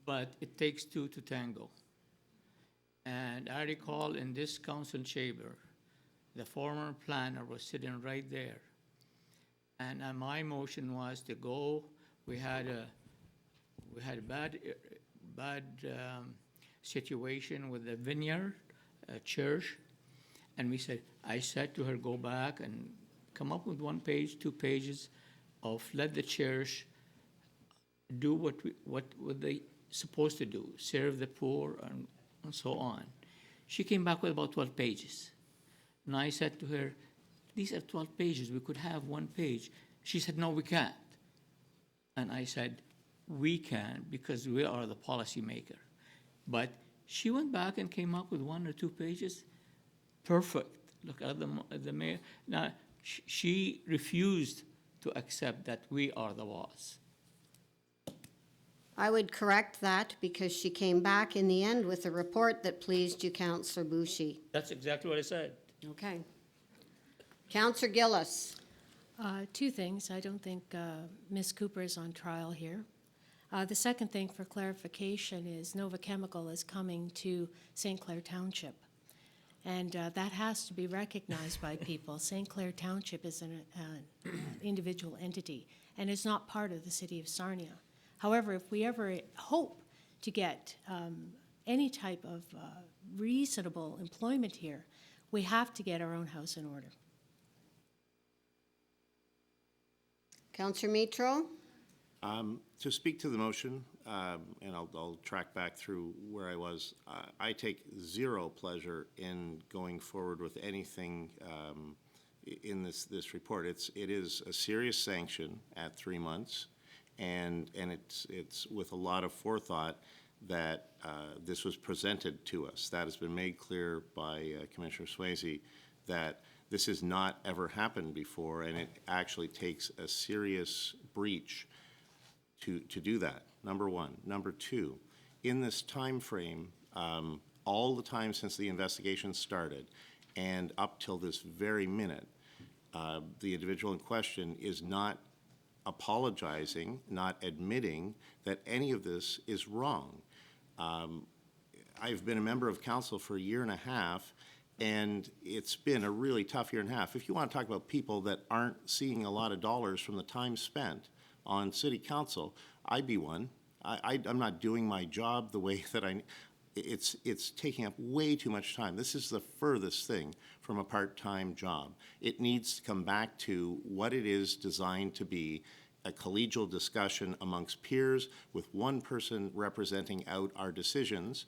but it takes two to tango. And I recall in this council chamber, the former planner was sitting right there. And my motion was to go. We had a bad situation with the vineyard church. And I said to her, go back and come up with 1 page, 2 pages of let the church do what they supposed to do, serve the poor and so on. She came back with about 12 pages. And I said to her, these are 12 pages. We could have 1 page. She said, no, we can't. And I said, we can, because we are the policymaker. But she went back and came up with 1 or 2 pages. Perfect. Look at the mayor. Now, she refused to accept that we are the boss.
I would correct that because she came back in the end with a report that pleased you, Councillor Boucher.
That's exactly what I said.
Okay. Councillor Gillis.
2 things. I don't think Ms. Cooper is on trial here. The second thing for clarification is Nova Chemical is coming to St. Clair Township. And that has to be recognized by people. St. Clair Township is an individual entity and is not part of the city of Sarnia. However, if we ever hope to get any type of reasonable employment here, we have to get our own house in order.
Councillor Mitro.
To speak to the motion, and I'll track back through where I was, I take zero pleasure in going forward with anything in this report. It is a serious sanction at 3 months, and it's with a lot of forethought that this was presented to us. That has been made clear by Commissioner Swayze, that this has not ever happened before, and it actually takes a serious breach to do that, number one. Number two, in this time frame, all the time since the investigation started and up till this very minute, the individual in question is not apologizing, not admitting that any of this is wrong. I've been a member of council for 1.5 years, and it's been a really tough 1.5 years. If you want to talk about people that aren't seeing a lot of dollars from the time spent on city council, I'd be one. I'm not doing my job the way that it's taking up way too much time. This is the furthest thing from a part-time job. It needs to come back to what it is designed to be, a collegial discussion amongst peers with one person representing out our decisions.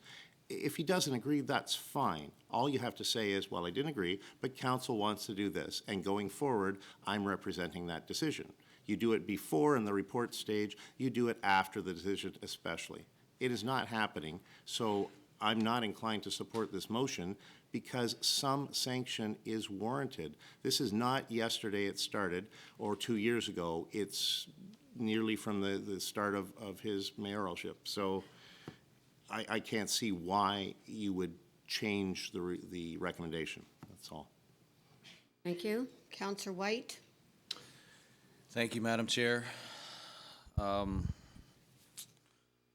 If he doesn't agree, that's fine. All you have to say is, well, I didn't agree, but council wants to do this, and going forward, I'm representing that decision. You do it before in the report stage, you do it after the decision especially. It is not happening, so I'm not inclined to support this motion because some sanction is warranted. This is not yesterday it started or 2 years ago. It's nearly from the start of his mayoralship. So I can't see why you would change the recommendation. That's all.
Thank you. Councillor White.
Thank you, Madam Chair. I'm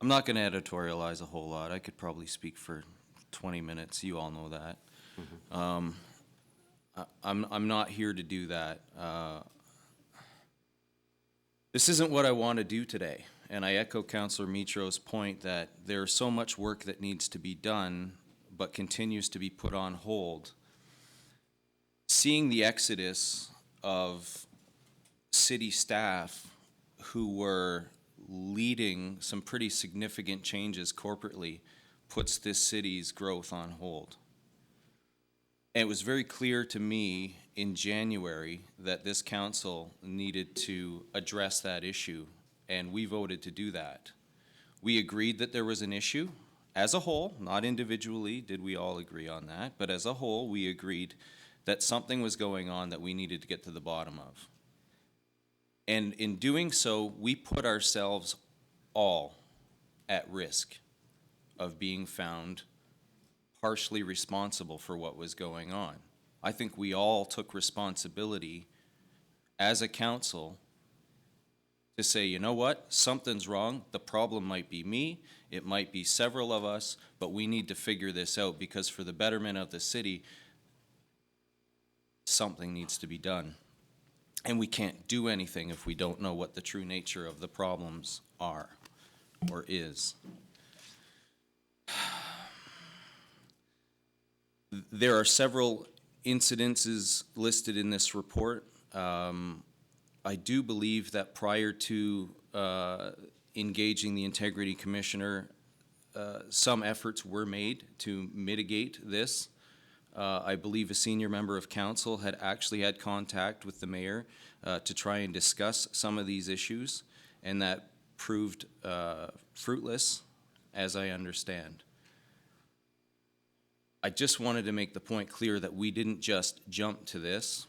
not going to editorialize a whole lot. I could probably speak for 20 minutes. You all know that. I'm not here to do that. This isn't what I want to do today. And I echo Councillor Mitro's point that there's so much work that needs to be done but continues to be put on hold. Seeing the exodus of city staff who were leading some pretty significant changes corporately puts this city's growth on hold. And it was very clear to me in January that this council needed to address that issue, and we voted to do that. We agreed that there was an issue. As a whole, not individually did we all agree on that, but as a whole, we agreed that something was going on that we needed to get to the bottom of. And in doing so, we put ourselves all at risk of being found partially responsible for what was going on. I think we all took responsibility as a council to say, you know what, something's wrong. The problem might be me, it might be several of us, but we need to figure this out because for the betterment of the city, something needs to be done. And we can't do anything if we don't know what the true nature of the problems are or is. There are several incidences listed in this report. I do believe that prior to engaging the Integrity Commissioner, some efforts were made to mitigate this. I believe a senior member of council had actually had contact with the mayor to try and discuss some of these issues. and that proved fruitless, as I understand. I just wanted to make the point clear that we didn't just jump to this,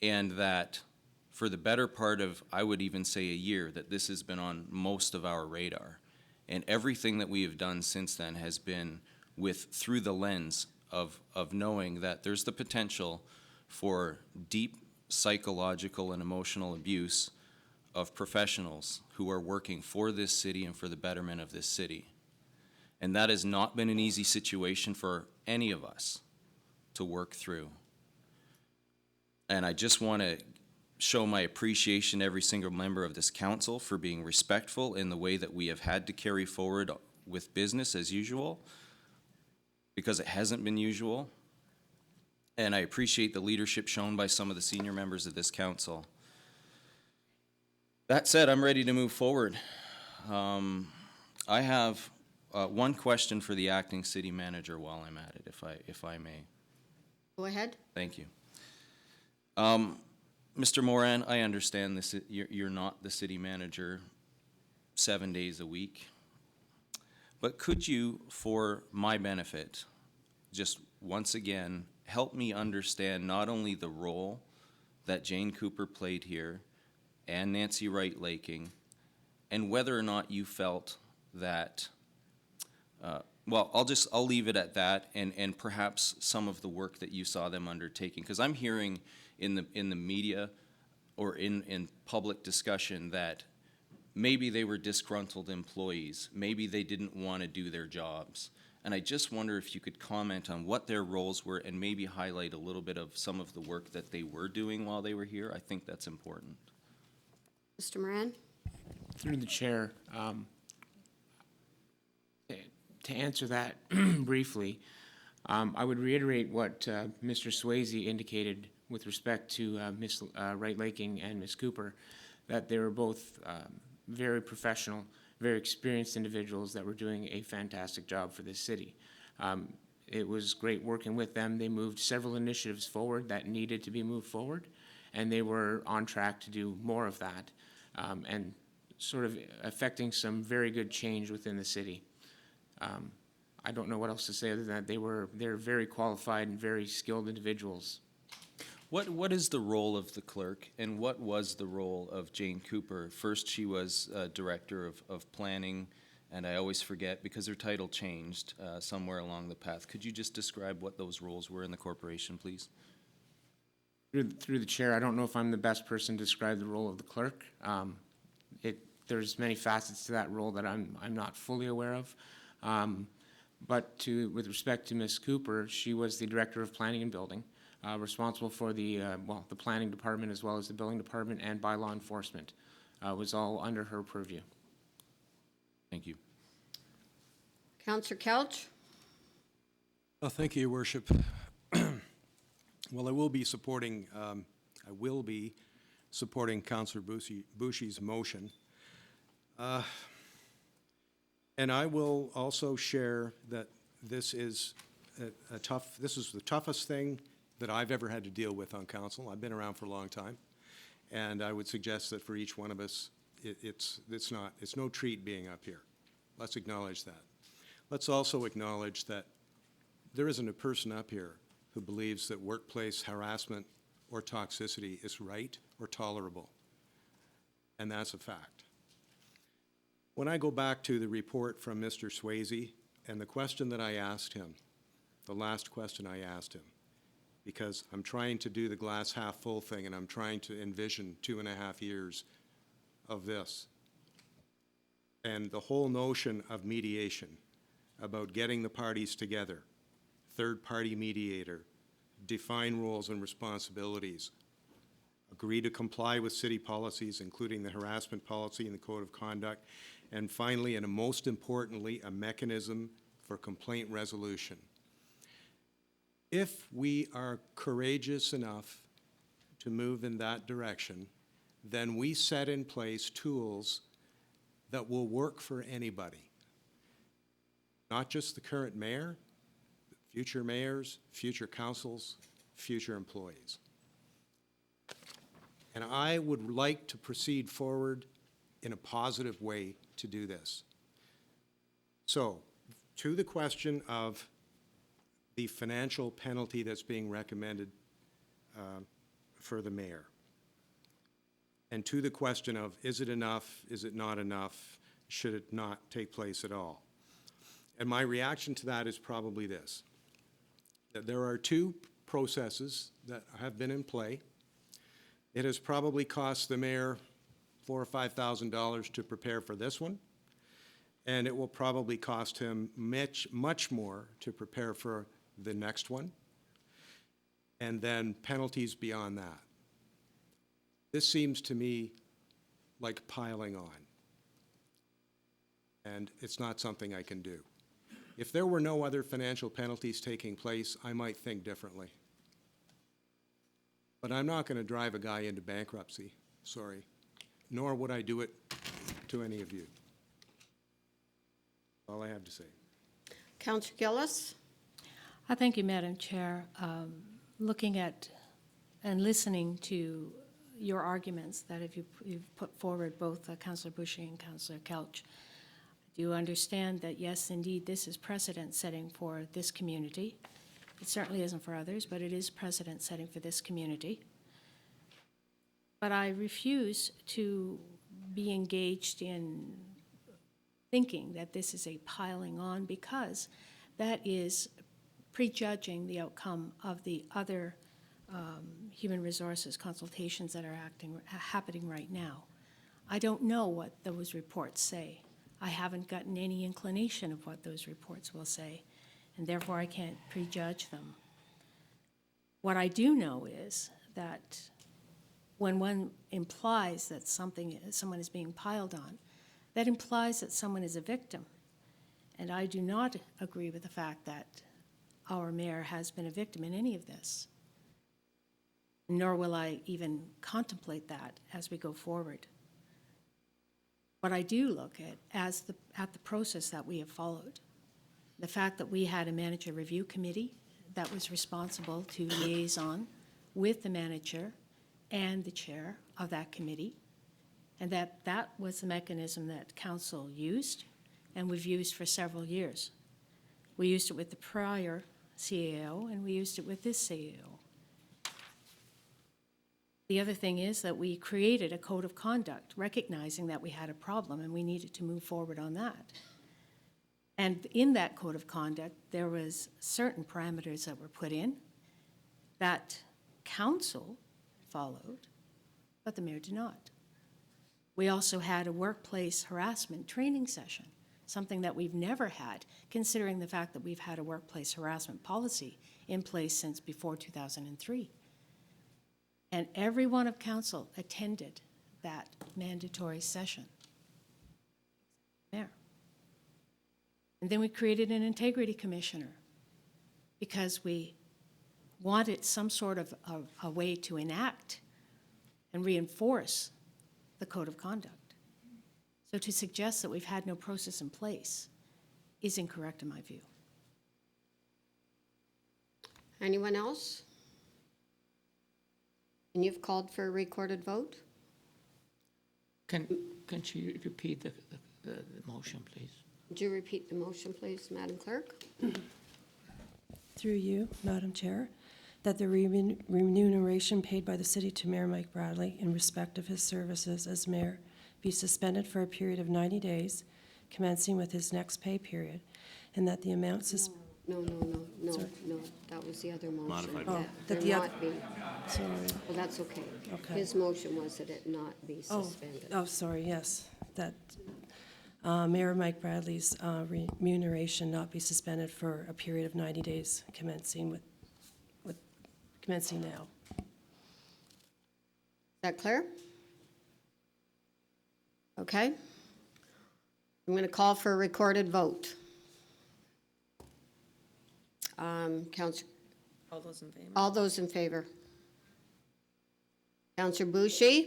and that for the better part of, I would even say a year, that this has been on most of our radar. And everything that we have done since then has been through the lens of knowing that there's the potential for deep psychological and emotional abuse of professionals who are working for this city and for the betterment of this city. And that has not been an easy situation for any of us to work through. And I just want to show my appreciation to every single member of this council for being respectful in the way that we have had to carry forward with business as usual, because it hasn't been usual. And I appreciate the leadership shown by some of the senior members of this council. That said, I'm ready to move forward. I have one question for the acting city manager while I'm at it, if I may.
Go ahead.
Thank you. Mr. Moran, I understand this. You're not the city manager 7 days a week, but could you, for my benefit, just once again help me understand not only the role that Jane Cooper played here and Nancy Wright Laking, and whether or not you felt that, well, I'll leave it at that, and perhaps some of the work that you saw them undertaking, because I'm hearing in the media or in public discussion that maybe they were disgruntled employees, maybe they didn't want to do their jobs. And I just wonder if you could comment on what their roles were and maybe highlight a little bit of some of the work that they were doing while they were here. I think that's important.
Mr. Moran?
Through the chair, to answer that briefly, I would reiterate what Mr. Swayze indicated with respect to Ms. Wright Laking and Ms. Cooper, that they were both very professional, very experienced individuals that were doing a fantastic job for this city. It was great working with them. They moved several initiatives forward that needed to be moved forward, and they were on track to do more of that, and sort of affecting some very good change within the city. I don't know what else to say other than that they're very qualified and very skilled individuals.
What is the role of the clerk, and what was the role of Jane Cooper? First, she was director of planning, and I always forget because her title changed somewhere along the path. Could you just describe what those roles were in the corporation, please?
Through the chair, I don't know if I'm the best person to describe the role of the clerk. There's many facets to that role that I'm not fully aware of. But with respect to Ms. Cooper, she was the director of planning and building, responsible for the planning department as well as the building department and bylaw enforcement. Was all under her purview.
Thank you.
Councillor Kelch?
Oh, thank you, Your Worship. Well, I will be supporting Councillor Bouchy's motion. And I will also share that this is this is the toughest thing that I've ever had to deal with on council. I've been around for a long time, and I would suggest that for each one of us, it's no treat being up here. Let's acknowledge that. Let's also acknowledge that there isn't a person up here who believes that workplace harassment or toxicity is right or tolerable, and that's a fact. When I go back to the report from Mr. Swayze and the question that I asked him, the last question I asked him, because I'm trying to do the glass half full thing and I'm trying to envision 2.5 years of this. And the whole notion of mediation, about getting the parties together, third-party mediator, define roles and responsibilities, agree to comply with city policies, including the harassment policy and the code of conduct, and finally, and most importantly, a mechanism for complaint resolution. If we are courageous enough to move in that direction, then we set in place tools that will work for anybody. Not just the current mayor, but future mayors, future councils, future employees. And I would like to proceed forward in a positive way to do this. So, to the question of the financial penalty that's being recommended for the mayor, and to the question of, is it enough, is it not enough, should it not take place at all? And my reaction to that is probably this, that there are two processes that have been in play. It has probably cost the mayor $4,000 or $5,000 to prepare for this one, and it will probably cost him much more to prepare for the next one, and then penalties beyond that. This seems to me like piling on, and it's not something I can do. If there were no other financial penalties taking place, I might think differently. But I'm not going to drive a guy into bankruptcy, sorry, nor would I do it to any of you. All I have to say.
Councillor Gillis?
Thank you, Madam Chair. Looking at and listening to your arguments that you've put forward, both Councillor Boucher and Councillor Kelch, do you understand that, yes, indeed, this is precedent-setting for this community? It certainly isn't for others, but it is precedent-setting for this community. But I refuse to be engaged in thinking that this is a piling on, because that is prejudging the outcome of the other human resources consultations that are happening right now. I don't know what those reports say. I haven't gotten any inclination of what those reports will say, and therefore I can't prejudge them. What I do know is that when one implies that someone is being piled on, that implies that someone is a victim. And I do not agree with the fact that our mayor has been a victim in any of this, nor will I even contemplate that as we go forward. But I do look at the process that we have followed. The fact that we had a manager review committee that was responsible to liaison with the manager and the chair of that committee, and that was the mechanism that council used, and we've used for several years. We used it with the prior CAO, and we used it with this CAO. The other thing is that we created a code of conduct, recognizing that we had a problem and we needed to move forward on that. And in that code of conduct, there was certain parameters that were put in that council followed, but the mayor did not. We also had a workplace harassment training session, something that we've never had, considering the fact that we've had a workplace harassment policy in place since before 2003. And every one of council attended that mandatory session. Mayor. And then we created an integrity commissioner because we wanted some sort of a way to enact and reinforce the code of conduct. So to suggest that we've had no process in place is incorrect in my view.
Anyone else? And you've called for a recorded vote?
Can she repeat the motion, please?
Would you repeat the motion, please, Madam Clerk?
Through you, Madam Chair, that the remuneration paid by the city to Mayor Mike Bradley in respect of his services as mayor be suspended for a period of 90 days, commencing with his next pay period, and that the amount
No, that was the other motion.
Modified.
Oh,
That
that
there
the
not be,
sorry.
well, that's okay.
Okay.
His motion was that it not be suspended.
Oh, sorry, yes, that Mayor Mike Bradley's remuneration not be suspended for a period of 90 days, commencing now.
Is that clear? Okay. I'm going to call for a recorded vote. Councillor,
All those in favor?
all those in favor? Councillor Boucher,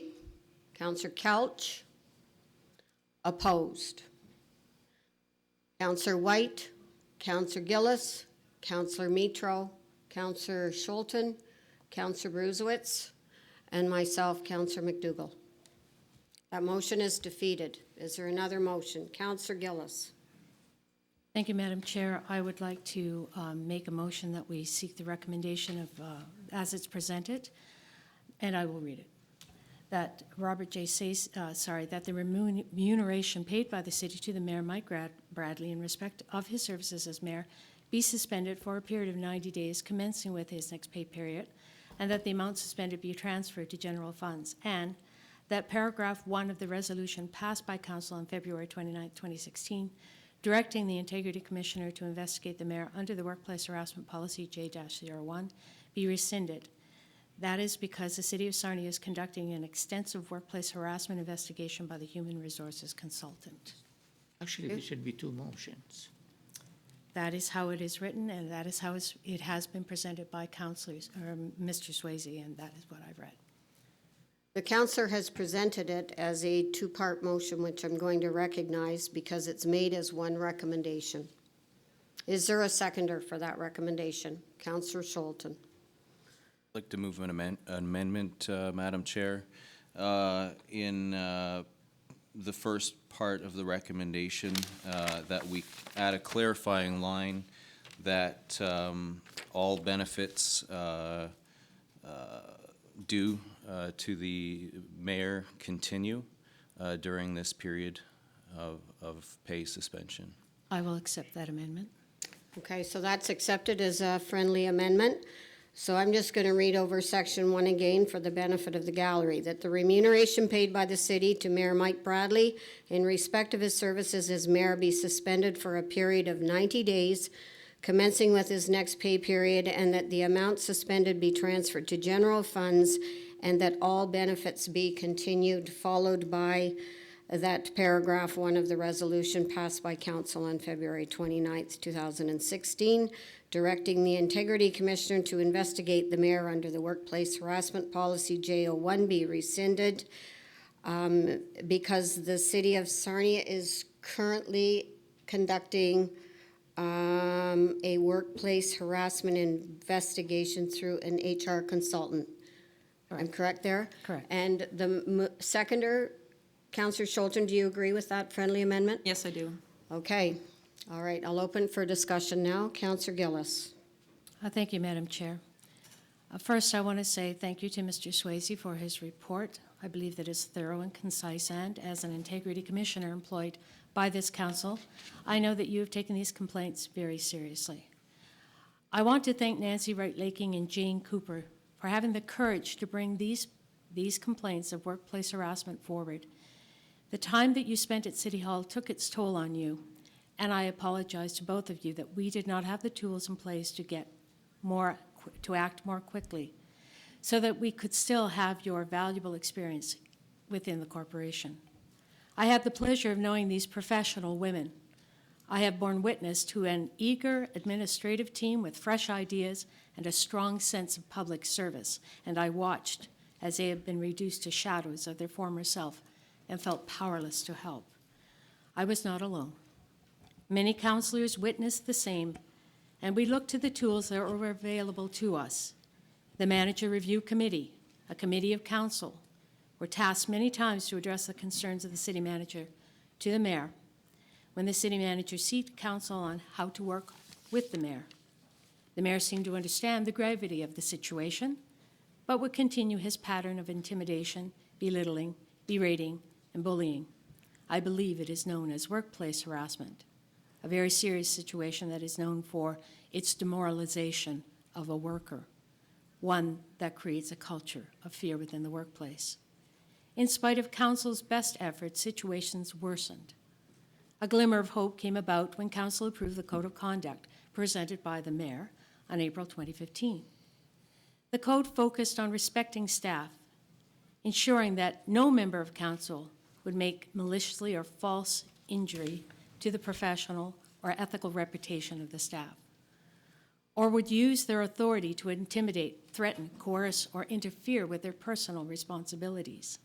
Councillor Kelch, opposed. Councillor White, Councillor Gillis, Councillor Mitro, Councillor Schulten, Councillor Bruzewitz, and myself, Councillor McDougall. That motion is defeated. Is there another motion? Counselor Gillis.
Thank you, Madam Chair. I would like to make a motion that we seek the recommendation of, as it's presented, and I will read it. That Robert J. says, that the remuneration paid by the city to the mayor, Mike Bradley, in respect of his services as mayor, be suspended for a period of 90 days, commencing with his next pay period, and that the amount suspended be transferred to general funds, and that paragraph 1 of the resolution passed by council on February 29, 2016, directing the Integrity Commissioner to investigate the mayor under the Workplace Harassment Policy J-01 be rescinded. That is because the City of Sarnia is conducting an extensive workplace harassment investigation by the Human Resources Consultant.
Actually, there should be two motions.
That is how it is written, and that is how it has been presented by councilors, or Mr. Swayze, and that is what I've read.
The counselor has presented it as a two-part motion, which I'm going to recognize because it's made as one recommendation. Is there a seconder for that recommendation? Counselor Scholten.
I'd like to move an amendment, Madam Chair. In the first part of the recommendation, that we add a clarifying line that all benefits due to the mayor continue during this period of pay suspension.
I will accept that amendment.
Okay, so that's accepted as a friendly amendment. So I'm just going to read over section 1 again for the benefit of the gallery, that the remuneration paid by the city to Mayor Mike Bradley in respect of his services as mayor be suspended for a period of 90 days, commencing with his next pay period, and that the amount suspended be transferred to general funds, and that all benefits be continued, followed by that paragraph 1 of the resolution passed by council on February 29th, 2016, directing the Integrity Commissioner to investigate the mayor under the Workplace Harassment Policy J01 be rescinded, because the city of Sarnia is currently conducting a workplace harassment investigation through an HR consultant. I'm correct there?
Correct.
And the seconder, Councillor Scholten, do you agree with that friendly amendment?
Yes, I do.
Okay. All right, I'll open for discussion now. Councillor Gillis.
Thank you, Madam Chair. First, I want to say thank you to Mr. Swayze for his report. I believe that it's thorough and concise, and as an Integrity Commissioner employed by this council, I know that you have taken these complaints very seriously. I want to thank Nancy Wright-Laking and Jane Cooper for having the courage to bring these complaints of workplace harassment forward. The time that you spent at City Hall took its toll on you, and I apologize to both of you that we did not have the tools in place to act more quickly, so that we could still have your valuable experience within the corporation. I had the pleasure of knowing these professional women. I have borne witness to an eager administrative team with fresh ideas and a strong sense of public service, and I watched as they have been reduced to shadows of their former self and felt powerless to help. I was not alone. Many councillors witnessed the same, and we looked to the tools that were available to us. The Manager Review Committee, a committee of council, were tasked many times to address the concerns of the city manager to the mayor, when the city manager seeked counsel on how to work with the mayor. The mayor seemed to understand the gravity of the situation, but would continue his pattern of intimidation, belittling, berating, and bullying. I believe it is known as workplace harassment, a very serious situation that is known for its demoralization of a worker, one that creates a culture of fear within the workplace. In spite of council's best efforts, situations worsened. A glimmer of hope came about when council approved the code of conduct presented by the mayor on April 2015. The code focused on respecting staff, ensuring that no member of council would make maliciously or false injury to the professional or ethical reputation of the staff, or would use their authority to intimidate, threaten, coerce, or interfere with their personal responsibilities.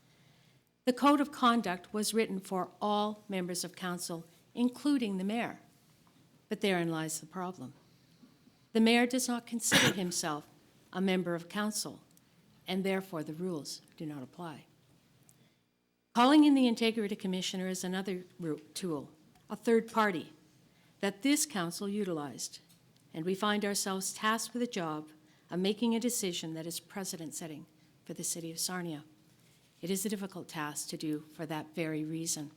The code of conduct was written for all members of council, including the mayor. But therein lies the problem. The mayor does not consider himself a member of council, and therefore the rules do not apply. Calling in the Integrity Commissioner is another tool, a third party, that this council utilized, and we find ourselves tasked with the job of making a decision that is precedent-setting for the city of Sarnia. It is a difficult task to do for that very reason.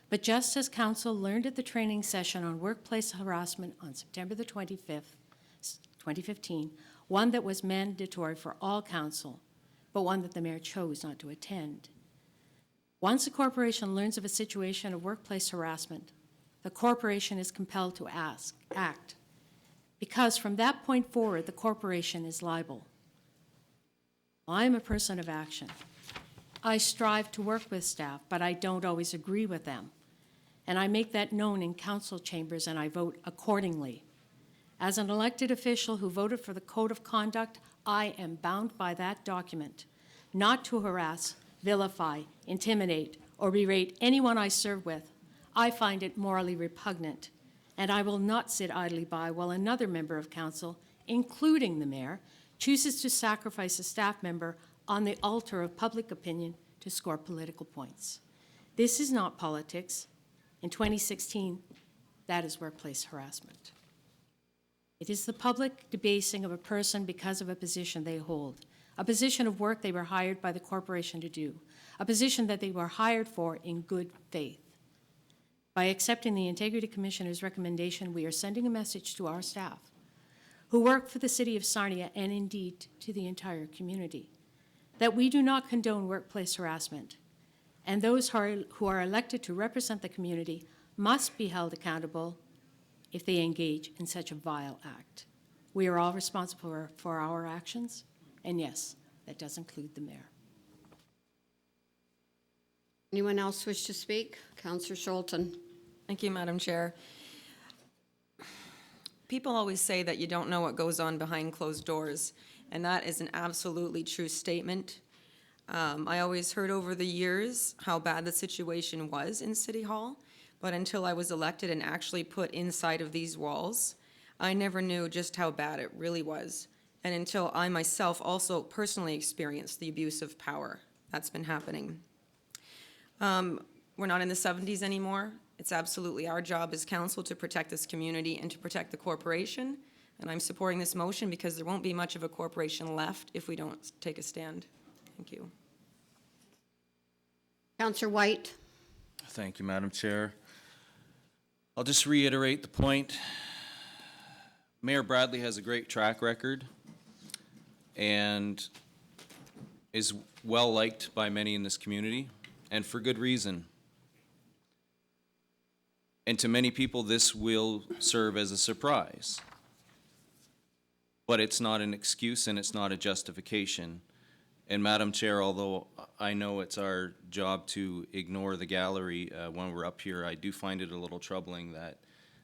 But just as council learned at the training session on workplace harassment on September the 25th, 2015, one that was mandatory for all council, but one that the mayor chose not to attend. Once a corporation learns of a situation of workplace harassment, the corporation is compelled to act, because from that point forward, the corporation is liable. I am a person of action. I strive to work with staff, but I don't always agree with them. And I make that known in council chambers, and I vote accordingly. As an elected official who voted for the Code of Conduct, I am bound by that document, not to harass, vilify, intimidate, or berate anyone I serve with. I find it morally repugnant, and I will not sit idly by while another member of council, including the mayor, chooses to sacrifice a staff member on the altar of public opinion to score political points. This is not politics. In 2016, that is workplace harassment. It is the public debasing of a person because of a position they hold, a position of work they were hired by the corporation to do, a position that they were hired for in good faith. By accepting the Integrity Commissioner's recommendation, we are sending a message to our staff who work for the city of Sarnia and indeed to the entire community, that we do not condone workplace harassment, and those who are elected to represent the community must be held accountable if they engage in such a vile act. We are all responsible for our actions, and yes, that does include the mayor.
Anyone else wish to speak? Councillor Scholten.
Thank you, Madam Chair. People always say that you don't know what goes on behind closed doors, and that is an absolutely true statement. I always heard over the years how bad the situation was in City Hall, but until I was elected and actually put inside of these walls, I never knew just how bad it really was. And until I myself also personally experienced the abuse of power that's been happening. We're not in the 70s anymore. It's absolutely our job as council to protect this community and to protect the corporation. And I'm supporting this motion because there won't be much of a corporation left if we don't take a stand. Thank you.
Councillor White.
Thank you, Madam Chair. I'll just reiterate the point. Mayor Bradley has a great track record and is well liked by many in this community, and for good reason. And to many people, this will serve as a surprise. But it's not an excuse and it's not a justification. And Madam Chair, although I know it's our job to ignore the gallery when we're up here, I do find it a little troubling that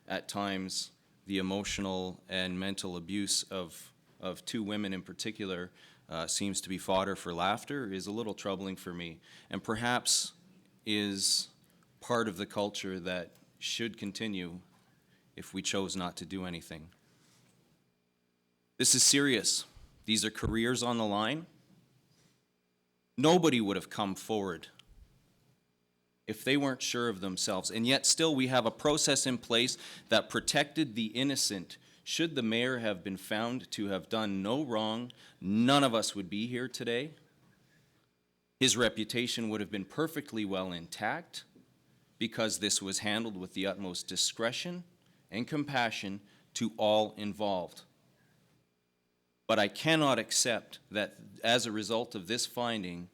at times the emotional and mental abuse of two women in particular seems to be fodder for laughter is a little troubling for me, and perhaps is part of the culture that should continue if we chose not to do anything. This is serious. These are careers on the line. Nobody would have come forward if they weren't sure of themselves, and yet still we have a process in place that protected the innocent. Should the mayor have been found to have done no wrong, none of us would be here today. His reputation would have been perfectly well intact because this was handled with the utmost discretion and compassion to all involved. But I cannot accept that as a result of this finding,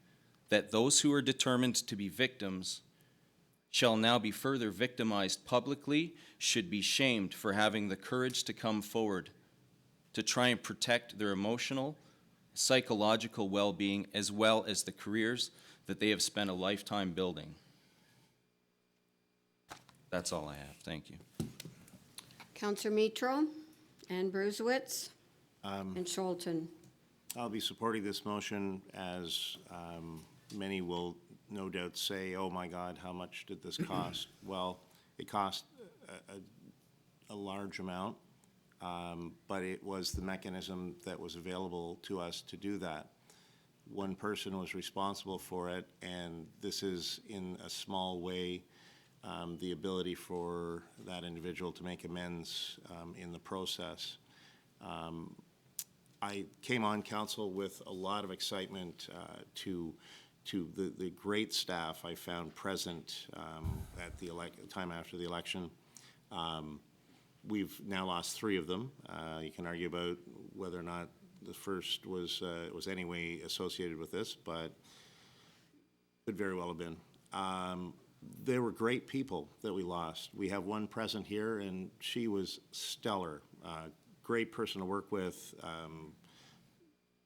that those who are determined to be victims shall now be further victimized publicly, should be shamed for having the courage to come forward to try and protect their emotional, psychological well-being, as well as the careers that they have spent a lifetime building. That's all I have. Thank you.
Councillor Mitro and Bruzewitz and Scholten.
I'll be supporting this motion as many will no doubt say, oh my God, how much did this cost? Well, it cost a large amount, but it was the mechanism that was available to us to do that. one person was responsible for it, and this is in a small way the ability for that individual to make amends in the process. I came on council with a lot of excitement to the great staff I found present at the time after the election. We've now lost 3 of them. You can argue about whether or not the first was any way associated with this, but could very well have been. They were great people that we lost. We have one present here, and she was stellar. Great person to work with.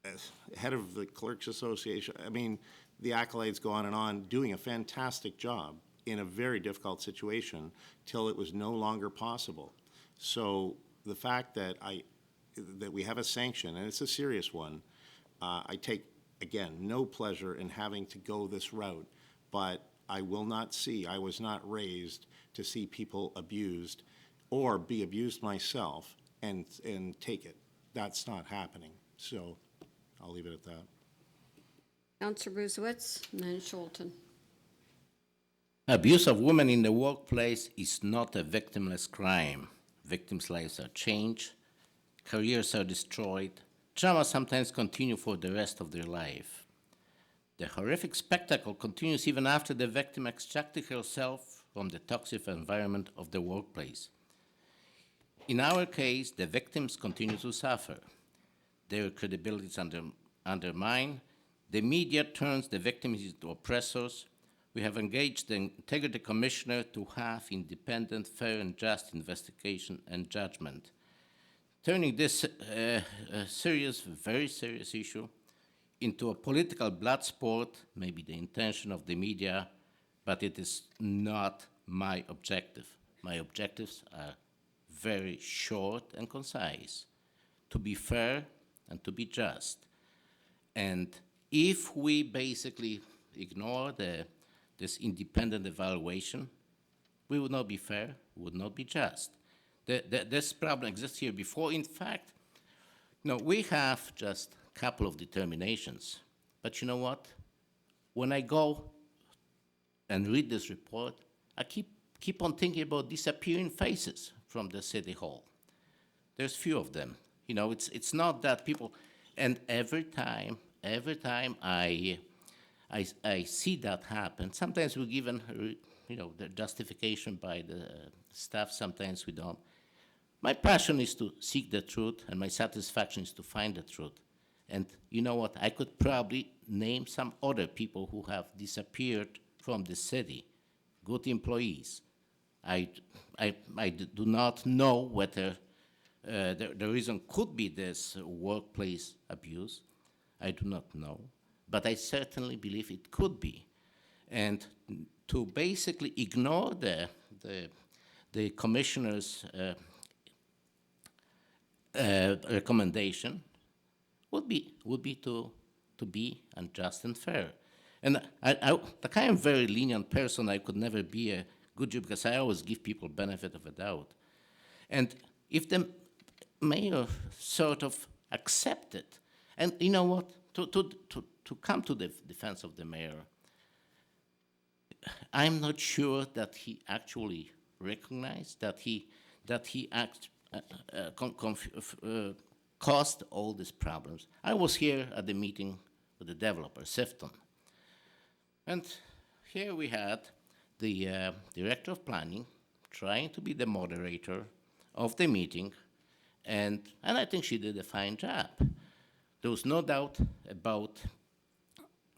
As head of the Clerks Association. I mean, the accolades go on, doing a fantastic job in a very difficult situation till it was no longer possible. So the fact that we have a sanction, and it's a serious one, I take, again, no pleasure in having to go this route, but I was not raised to see people abused or be abused myself and take it. That's not happening. So I'll leave it at that.
Councillor Bruzewitz, and then Schulten.
Abuse of women in the workplace is not a victimless crime. Victims' lives are changed, careers are destroyed, trauma sometimes continue for the rest of their life. The horrific spectacle continues even after the victim extracted herself from the toxic environment of the workplace. In our case, the victims continue to suffer. Their credibility is undermined. The media turns the victims into oppressors. We have engaged the Integrity Commissioner to have independent, fair, and just investigation and judgment. Turning this very serious issue into a political blood sport may be the intention of the media, but it is not my objective. My objectives are very short and concise, to be fair and to be just. And if we basically ignore this independent evaluation, we would not be fair, would not be just. This problem exists here before. In fact, we have just a couple of determinations. But you know what? When I go and read this report, I keep on thinking about disappearing faces from the city hall. There's few of them. It's not that people, and every time I see that happen, sometimes we're given, the justification by the staff, sometimes we don't. My passion is to seek the truth, and my satisfaction is to find the truth. And you know what? I could probably name some other people who have disappeared from the city, good employees. I do not know whether the reason could be this workplace abuse. I do not know, but I certainly believe it could be. And to basically ignore the commissioner's recommendation would be to be unjust and fair. And the kind of very lenient person, I could never be a good judge because I always give people benefit of a doubt. And if the mayor sort of accepted, and you know what, to come to the defense of the mayor, I'm not sure that he actually recognized that he caused all these problems. I was here at the meeting with the developer, Sifton. And here we had the director of planning trying to be the moderator of the meeting, and I think she did a fine job. There was no doubt about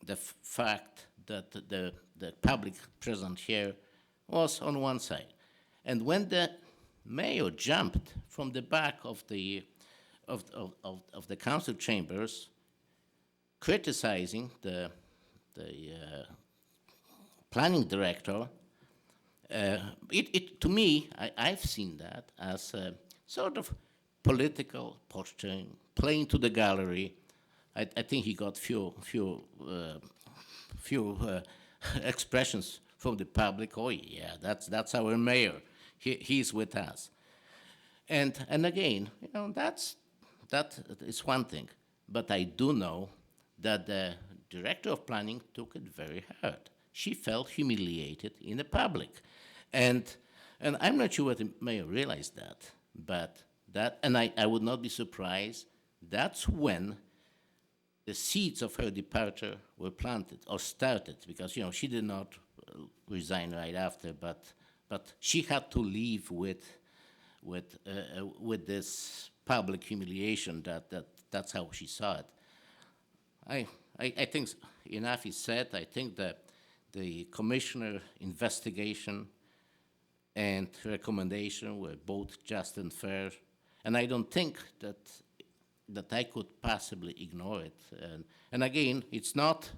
the fact that the public present here was on one side. And when the mayor jumped from the back of the council chambers, criticizing the planning director, to me, I've seen that as a sort of political posturing, playing to the gallery. I think he got few expressions from the public. Oh yeah, that's our mayor. He's with us. And again, that is one thing. But I do know that the director of planning took it very hard. She felt humiliated in the public. And I'm not sure what the mayor realized that, but I would not be surprised, that's when the seeds of her departure were planted or started, because, she did not resign right after, but she had to leave with this public humiliation that's how she saw it. I think enough is said. I think that the commissioner investigation and recommendation were both just and fair, and I don't think that I could possibly ignore it. And again, it's not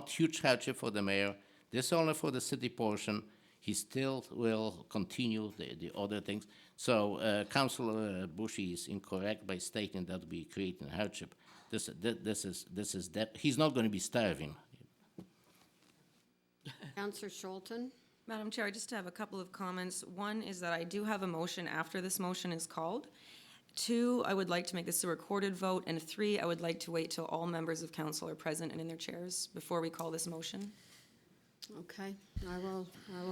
huge hardship for the mayor. This only for the city portion. He still will continue the other things. So Councilor Bushy is incorrect by stating that we creating hardship. This is that he's not going to be starving.
Counselor Scholten?
Madam Chair, I just have a couple of comments. One is that I do have a motion after this motion is called. 2, I would like to make this a recorded vote. And 3, I would like to wait till all members of council are present and in their chairs before we call this motion.
Okay, I will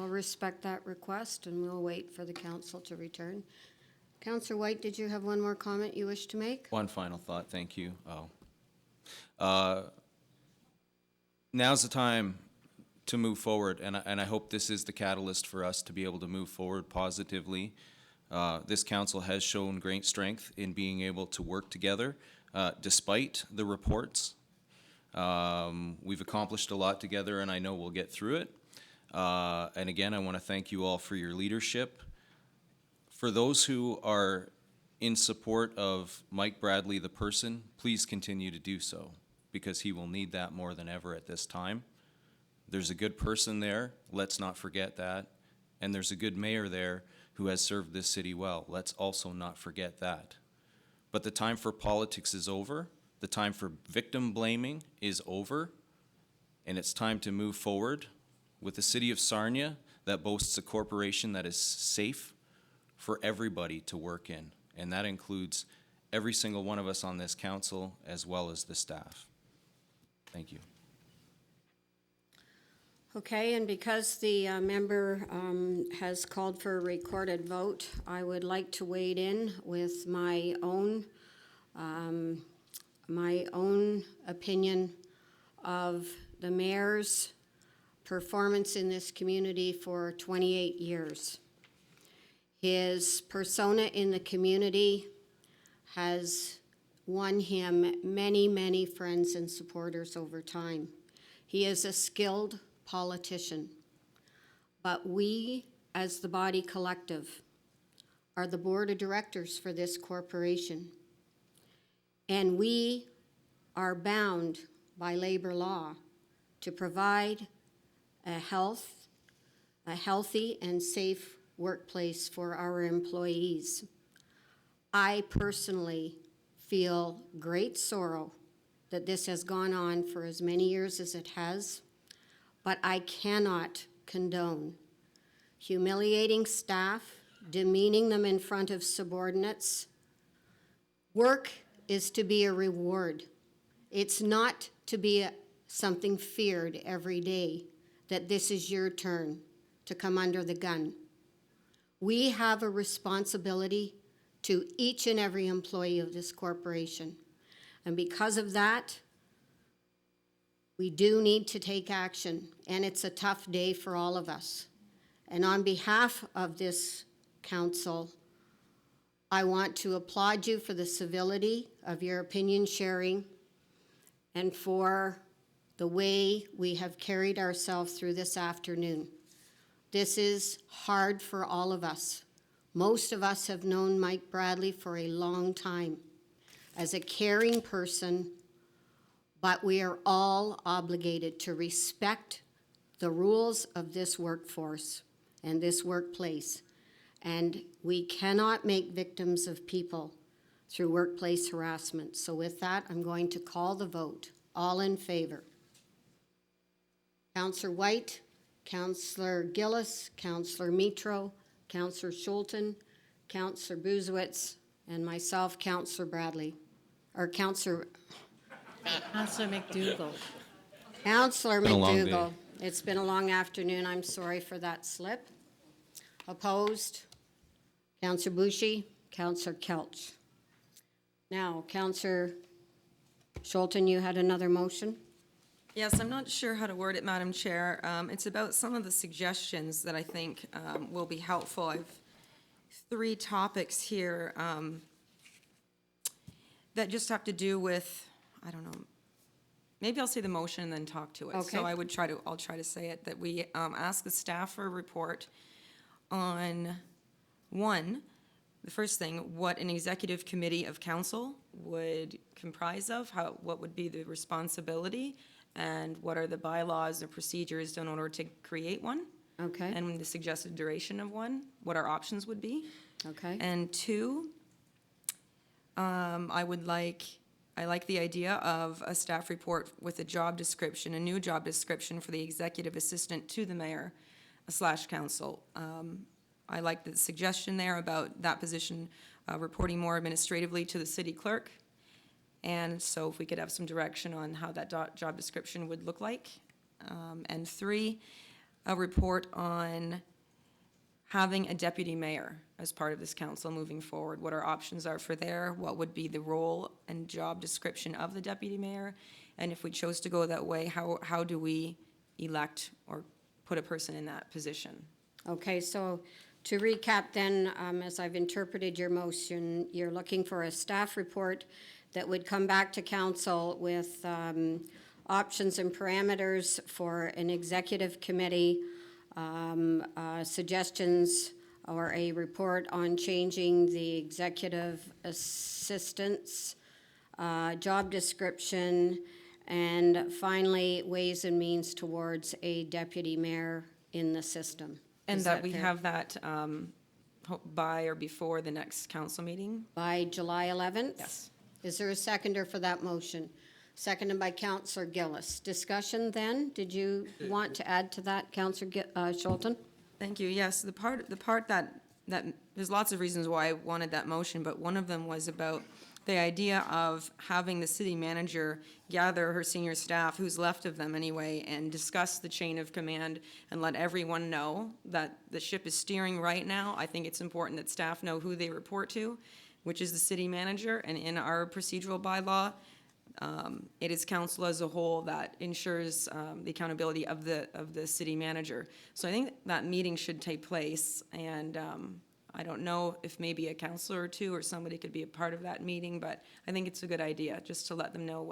respect that request, and we'll wait for the council to return. Counselor White, did you have one more comment you wish to make?
One final thought, thank you. Now's the time to move forward, and I hope this is the catalyst for us to be able to move forward positively. This council has shown great strength in being able to work together despite the reports. We've accomplished a lot together, and I know we'll get through it. And again, I want to thank you all for your leadership. For those who are in support of Mike Bradley, the person, please continue to do so, because he will need that more than ever at this time. There's a good person there, let's not forget that. And there's a good mayor there who has served this city well. Let's also not forget that. But the time for politics is over. The time for victim blaming is over. And it's time to move forward with the city of Sarnia that boasts a corporation that is safe for everybody to work in. And that includes every single one of us on this council as well as the staff. Thank you.
Okay, and because the member has called for a recorded vote, I would like to wade in with my own opinion of the mayor's performance in this community for 28 years. His persona in the community has won him many, many friends and supporters over time. He is a skilled politician, but we, as the body collective, are the board of directors for this corporation. And we are bound by labor law to provide a healthy and safe workplace for our employees. I personally feel great sorrow that this has gone on for as many years as it has, but I cannot condone humiliating staff, demeaning them in front of subordinates. Work is to be a reward. It's not to be something feared every day, that this is your turn to come under the gun. We have a responsibility to each and every employee of this corporation. And because of that, we do need to take action, and it's a tough day for all of us. And on behalf of this council, I want to applaud you for the civility of your opinion sharing and for the way we have carried ourselves through this afternoon. This is hard for all of us. Most of us have known Mike Bradley for a long time as a caring person, but we are all obligated to respect the rules of this workforce and this workplace. And we cannot make victims of people through workplace harassment. So with that, I'm going to call the vote. All in favor? Councillor White, Councillor Gillis, Councillor Mitro, Councillor Scholten, Councillor Buzowitz, and myself, Councillor Bradley, or Councillor
Councillor McDougall.
Counselor
Been a long day.
McDougall, it's been a long afternoon. I'm sorry for that slip. Opposed? Counselor Bushi, Counselor Kelch. Now, Counselor Scholten, you had another motion?
Yes, I'm not sure how to word it, Madam Chair. It's about some of the suggestions that I think will be helpful. I've 3 topics here that just have to do with, I don't know, maybe I'll say the motion and then talk to it.
Okay.
So I'll try to say it, that we ask the staff for a report on, one, the first thing, what an executive committee of council would comprise of, what would be the responsibility, and what are the bylaws or procedures in order to create one,
Okay,
and the suggested duration of one, what our options would be.
okay.
And 2, I like the idea of a staff report with a job description, a new job description for the executive assistant to the mayor / council. I like the suggestion there about that position reporting more administratively to the city clerk. And so if we could have some direction on how that job description would look like. And 3, a report on having a deputy mayor as part of this council moving forward, what our options are for there, what would be the role and job description of the deputy mayor, and if we chose to go that way, how do we elect or put a person in that position?
Okay, so to recap then, as I've interpreted your motion, you're looking for a staff report that would come back to council with options and parameters for an executive committee, suggestions or a report on changing the executive assistant's job description, and finally, ways and means towards a deputy mayor in the system.
And
Is
that we
fair?
have that by or before the next council meeting?
By July 11th?
Yes.
Is there a seconder for that motion? Seconded by Counselor Gillis. Discussion then? Did you want to add to that, Counselor Scholten?
Thank you. Yes, the part that, there's lots of reasons why I wanted that motion, but one of them was about the idea of having the city manager gather her senior staff, who's left of them anyway, and discuss the chain of command and let everyone know that the ship is steering right now. I think it's important that staff know who they report to, which is the city manager, and in our procedural bylaw, it is council as a whole that ensures the accountability of the city manager. So I think that meeting should take place, and I don't know if maybe a councilor or 2 or somebody could be a part of that meeting, but I think it's a good idea, just to let them know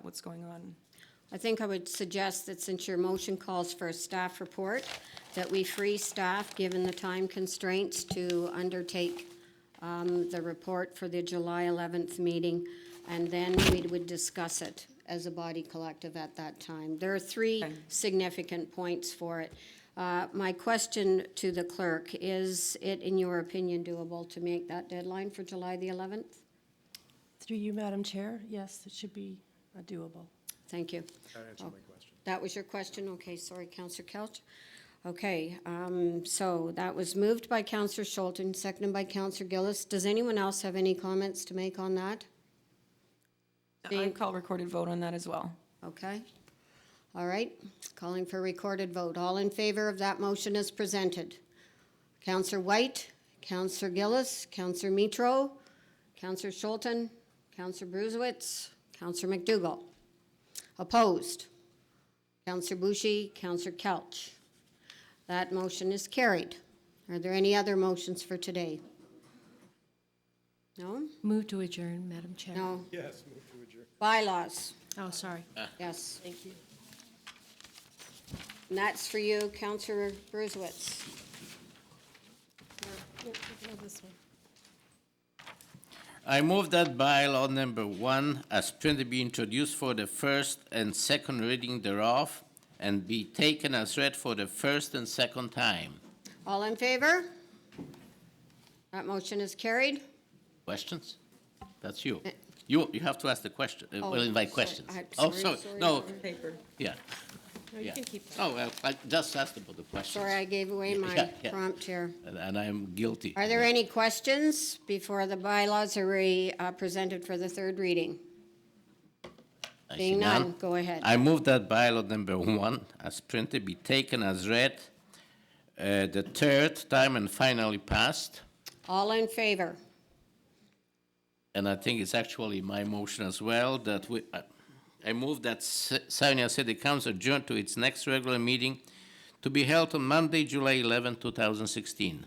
what's going on.
I think I would suggest that since your motion calls for a staff report, that we free staff, given the time constraints, to undertake the report for the July 11th meeting, and then we would discuss it as a body collective at that time. There are 3
Okay.
significant points for it. My question to the clerk, is it, in your opinion, doable to make that deadline for July the 11th?
Through you, Madam Chair, yes, it should be doable.
Thank you.
That answered my question.
That was your question? Okay, sorry, Counselor Kelch. Okay, so that was moved by Counselor Scholten, seconded by Counselor Gillis. Does anyone else have any comments to make on that?
I call recorded vote on that as well.
Okay. All right, calling for recorded vote. All in favor of that motion as presented? Counselor White, Counselor Gillis, Counselor Mitro, Counselor Scholten, Counselor Bruzewitz, Counselor McDougall. Opposed? Counselor Bushi, Counselor Kelch. That motion is carried. Are there any other motions for today? No?
Move to adjourn, Madam Chair.
No.
Yes, move to adjourn.
Bylaws,
Oh, sorry.
yes.
Thank you.
And that's for you, Counselor Bruzewitz.
This one.
I move that bylaw number 1 as printed be introduced for the first and second reading thereof and be taken as read for the first and second time.
All in favor? That motion is carried.
Questions? That's you. You have to ask the question,
Oh,
we'll invite
sorry.
questions.
I'm sorry, sorry,
No,
sorry.
Paper.
yeah.
No, you
Yeah.
can keep that.
Oh, well, I just asked about the questions.
Sorry, I gave away my
Yeah, yeah.
prompt here.
And I'm guilty.
Are there any questions before the bylaws are presented for the third reading?
I see
Seeing none, go ahead.
I move that bylaw number 1, as printed, be taken as read the third time and finally passed.
All in favor?
And I think it's actually my motion as well, that I move that Sarnia City Council adjourn to its next regular meeting to be held on Monday, July 11, 2016.